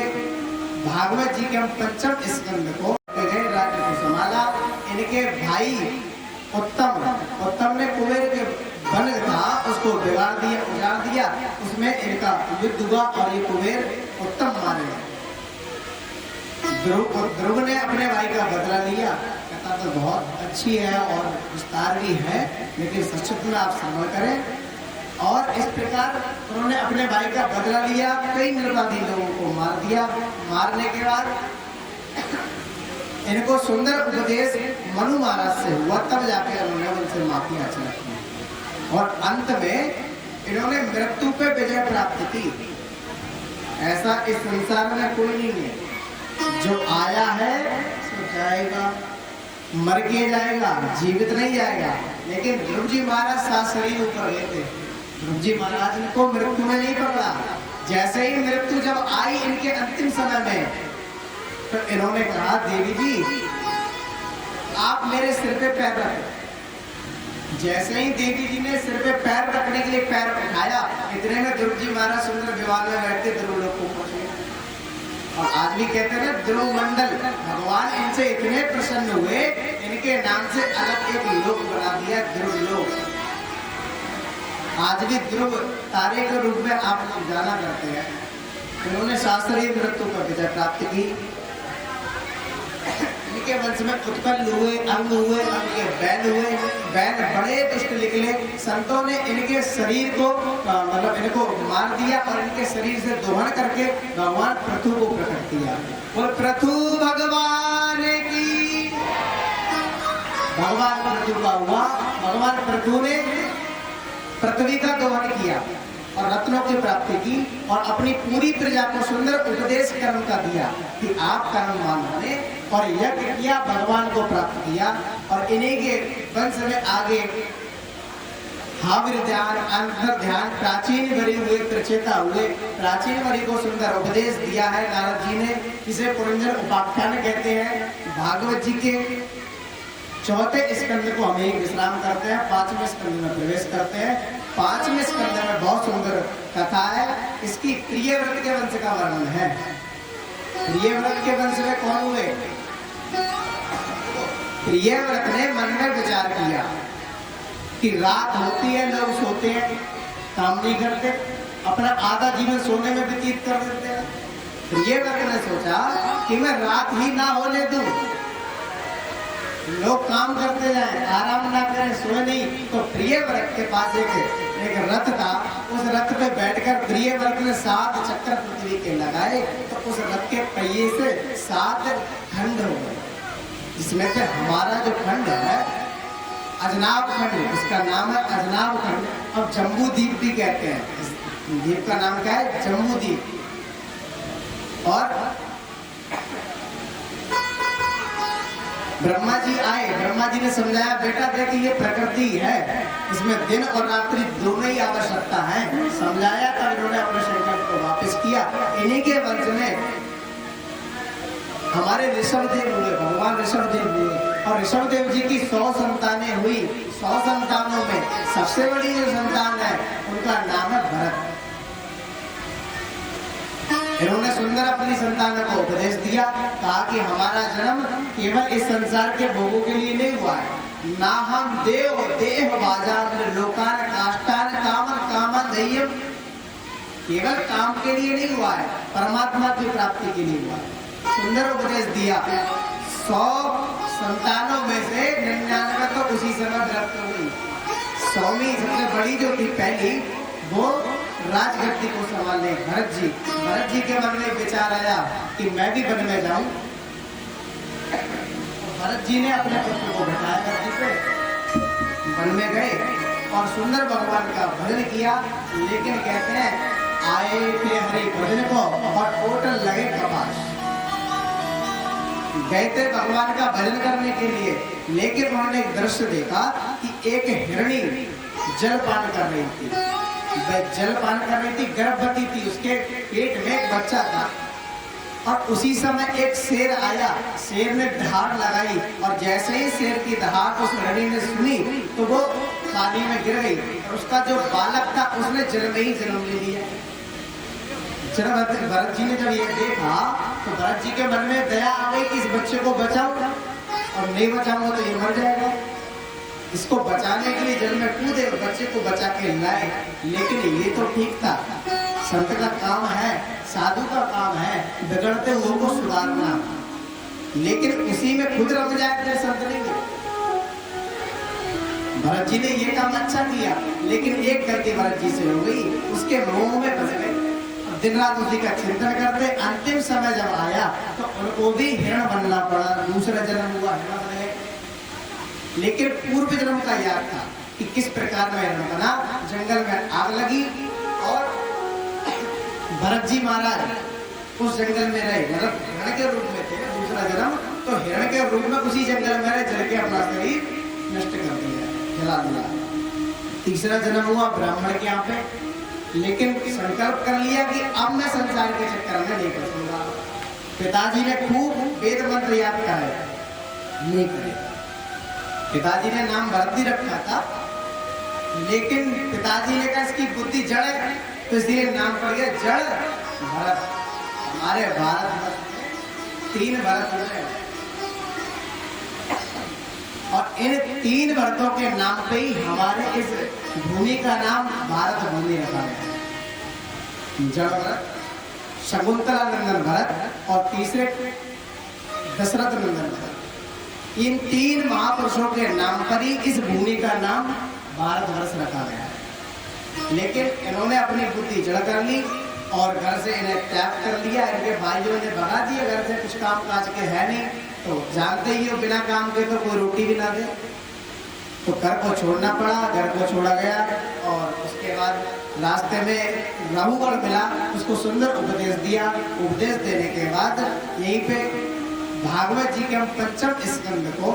भागवत जी के हम 5वें स्कंद को गए, राज्य को संभाला। इनके भाई उत्तम ने कुबेर के वन था उसको बिगाड़ दिया, उजाड़ दिया, उसमें इनका युद्ध हुआ और ये कुबेर उत्तम मारे गए। ध्रुव ने अपने भाई का बदला लिया, कहता तो बहुत अच्छी है और विस्तार भी है, लेकिन सचमुच में आप संभल करें। और इस प्रकार उन्होंने अपने भाई का बदला लिया, कई निर्वादी लोगों को मार दिया। मारने के बाद इनको सुंदर उपदेश मनु महाराज से हुआ, तब जाके उन्होंने उनसे माफी याचना की और अंत में इन्होंने मृत्यु पे विजय प्राप्त की। ऐसा इस संसार में कोई नहीं है, जो आया है सो जाएगा, मर के जाएगा, जीवित नहीं जाएगा। लेकिन ध्रुव जी महाराज सात शरीर ऊपर गए थे। ध्रुव जी महाराज को मृत्यु में नहीं पकड़ा। जैसे ही मृत्यु जब आई इनके अंतिम समय में, तो इन्होंने कहा देवी जी आप मेरे सिर पे पैर रखो। जैसे ही देवी जी ने सिर पे पैर रखने के लिए पैर उठाया, इतने में ध्रुव जी महाराज सुंदर विमान में बैठते ध्रुव लोक को पहुंचे। और आज भी कहते हैं ना ध्रुव मंडल, भगवान इनसे इतने प्रसन्न हुए, इनके नाम से अलग एक लोक बना दिया, ध्रुव लोक। आज भी ध्रुव तारे के रूप में आप लोग जाना करते हैं। उन्होंने शास्त्रीय मृत्यु पर विजय प्राप्त की। इनके वंश में उत्पन्न हुए, अंग हुए, अंग के बैन हुए। बैन बड़े दुष्ट निकले। संतों ने इनके शरीर को मतलब इनको मार दिया और इनके शरीर से दोहन करके भगवान पृथु को प्रकट किया। और पृथु भगवान की, भगवान पृथु का हुआ। भगवान पृथु ने पृथ्वी का दोहन किया और रत्नों की प्राप्ति की और अपनी पूरी प्रजा को सुंदर उपदेश कर्म का दिया कि आप कर्म मान बने, और यज्ञ किया, भगवान को प्राप्त किया। और इन्हीं के वंश में आगे हाविर ध्यान, अंतर ध्यान, प्राचीन वरी हुए, प्रचेता हुए। प्राचीन वरी को सुंदर उपदेश दिया है नारद जी ने, जिसे पुरंजन उपाख्यान कहते हैं। भागवत जी के चौथे स्कंद को हम एक विश्राम करते हैं, पांचवें स्कंद में प्रवेश करते हैं। पांचवें स्कंद में बहुत सुंदर कथा है। इसकी प्रियव्रत के वंश का वर्णन है। प्रियव्रत के वंश में कौन हुए? प्रियव्रत ने मन में विचार किया कि रात होती है, लोग सोते हैं, काम नहीं करते, अपना आधा जीवन सोने में व्यतीत कर देते हैं। प्रियव्रत ने सोचा कि मैं रात ही ना होने दूं, लोग काम करते जाएं, आराम ना करें, सोए नहीं। तो प्रियव्रत के पास एक रथ था। उस रथ पे बैठकर प्रियव्रत ने 7 चक्कर पृथ्वी के लगाए, तो उस रथ के पहिए से 7 खंड हो गए, जिसमें से हमारा जो खंड है अजनाब खंड, इसका नाम है अजनाब खंड। अब जम्बू द्वीप भी कहते हैं। इस द्वीप का नाम क्या है? जम्बू द्वीप। और ब्रह्मा जी आए, ब्रह्मा जी ने समझाया बेटा देखिए ये प्रकृति है, इसमें दिन और रात्रि दोनों ही आवश्यकता है। समझाया, तब इन्होंने अपने संकल्प को वापस किया। इन्हीं के वंश में हमारे ऋषभदेव हुए, भगवान ऋषभदेव हुए। और ऋषभदेव जी की 100 संतानें हुई। 100 संतानों में सबसे बड़ी जो संतान है उनका नाम है भरत। इन्होंने सुंदर अपनी संतानों को उपदेश दिया, कहा कि हमारा जन्म केवल इस संसार के भोगों के लिए नहीं हुआ है। ना हम देव देह बाजार लोकान काष्टान कामन कामन दैयम, केवल काम के लिए नहीं हुआ है, परमात्मा की प्राप्ति के लिए हुआ है। सुंदर उपदेश दिया। 100 संतानों में से 99 तो उसी समय प्राप्त हो गई। 100वीं सबसे बड़ी जो थी पहली, वो राजगद्दी को संभालने भरत जी। भरत जी के मन में विचार आया कि मैं भी वन में जाऊं। भरत जी ने अपने पुत्र को बिठाया गद्दी पे, वन में गए और सुंदर भगवान का भजन किया। लेकिन कहते हैं आए थे हरि भजन को और होटल लगे कपाश। गए थे भगवान का भजन करने के लिए, लेकिन उन्होंने एक दृश्य देखा कि एक हिरणी जलपान कर रही थी। वह जलपान कर रही थी, गर्भवती थी, उसके पेट में एक बच्चा था। और उसी समय एक शेर आया, शेर ने दहाड़ लगाई और जैसे ही शेर की दहाड़ उस हिरणी ने सुनी तो वो पानी में गिर गई। और उसका जो बालक था उसने जल में ही जन्म ले लिया। भरत जी ने जब ये देखा तो भरत जी के मन में दया आ गई कि इस बच्चे को बचाओ, और नहीं बचाऊंगा तो ये मर जाएगा। इसको बचाने के लिए जल में कूदे, बच्चे को बचा के लाए। लेकिन ये तो ठीक था, संत का काम है, साधु का काम है बिगड़ते हुए को सुधारना। लेकिन उसी में खुद रम जाए तो संत नहीं है। भरत जी ने ये काम अच्छा किया, लेकिन एक गलती भरत जी से हो गई, उसके मोह में फंस गए। दिन रात उसी का चिंतन करते, अंतिम समय जब आया तो उनको भी हिरण बनना पड़ा। दूसरा जन्म हुआ, हिरण बने। लेकिन पूर्व जन्म का याद था कि किस प्रकार में हिरण बना। जंगल में आग लगी और भरत जी महाराज उस जंगल में रहे, मतलब हिरण के रूप में थे। दूसरा जन्म तो हिरण के रूप में उसी जंगल में रह जल के अपना शरीर नष्ट कर दिया, जला दिया। तीसरा जन्म हुआ ब्राह्मण के यहाँ पे, लेकिन संकल्प कर लिया कि अब मैं संसार के चक्कर में नहीं फंसूंगा। पिताजी ने खूब वेद मंत्र याद कराए, नहीं करे। पिताजी ने नाम भरत ही रखा था, लेकिन पिताजी ने कहा इसकी बुद्धि जड़ है, तो इसलिए नाम पड़ गया जड़ भरत। हमारे भारत में 3 भरत हुए और इन 3 भरतों के नाम पे ही हमारे इस भूमि का नाम भारत भूमि रखा गया। जड़ भरत, शकुंतला नंदन भरत और तीसरे दशरथ नंदन भरत। इन 3 महापुरुषों के नाम पर ही इस भूमि का नाम भारतवर्ष रखा गया है। लेकिन इन्होंने अपनी बुद्धि जड़ कर ली और घर से इन्हें त्याग कर लिया। इनके भाइयों ने भगा दिए घर से, कुछ काम काज के है नहीं, तो जानते ही हो बिना काम के तो कोई रोटी भी ना दे, तो घर को छोड़ना पड़ा। घर को छोड़ा गया और उसके बाद रास्ते में रघुगण मिला, उसको सुंदर उपदेश दिया। उपदेश देने के बाद यहीं पे भागवत जी के हम 5वें स्कंद को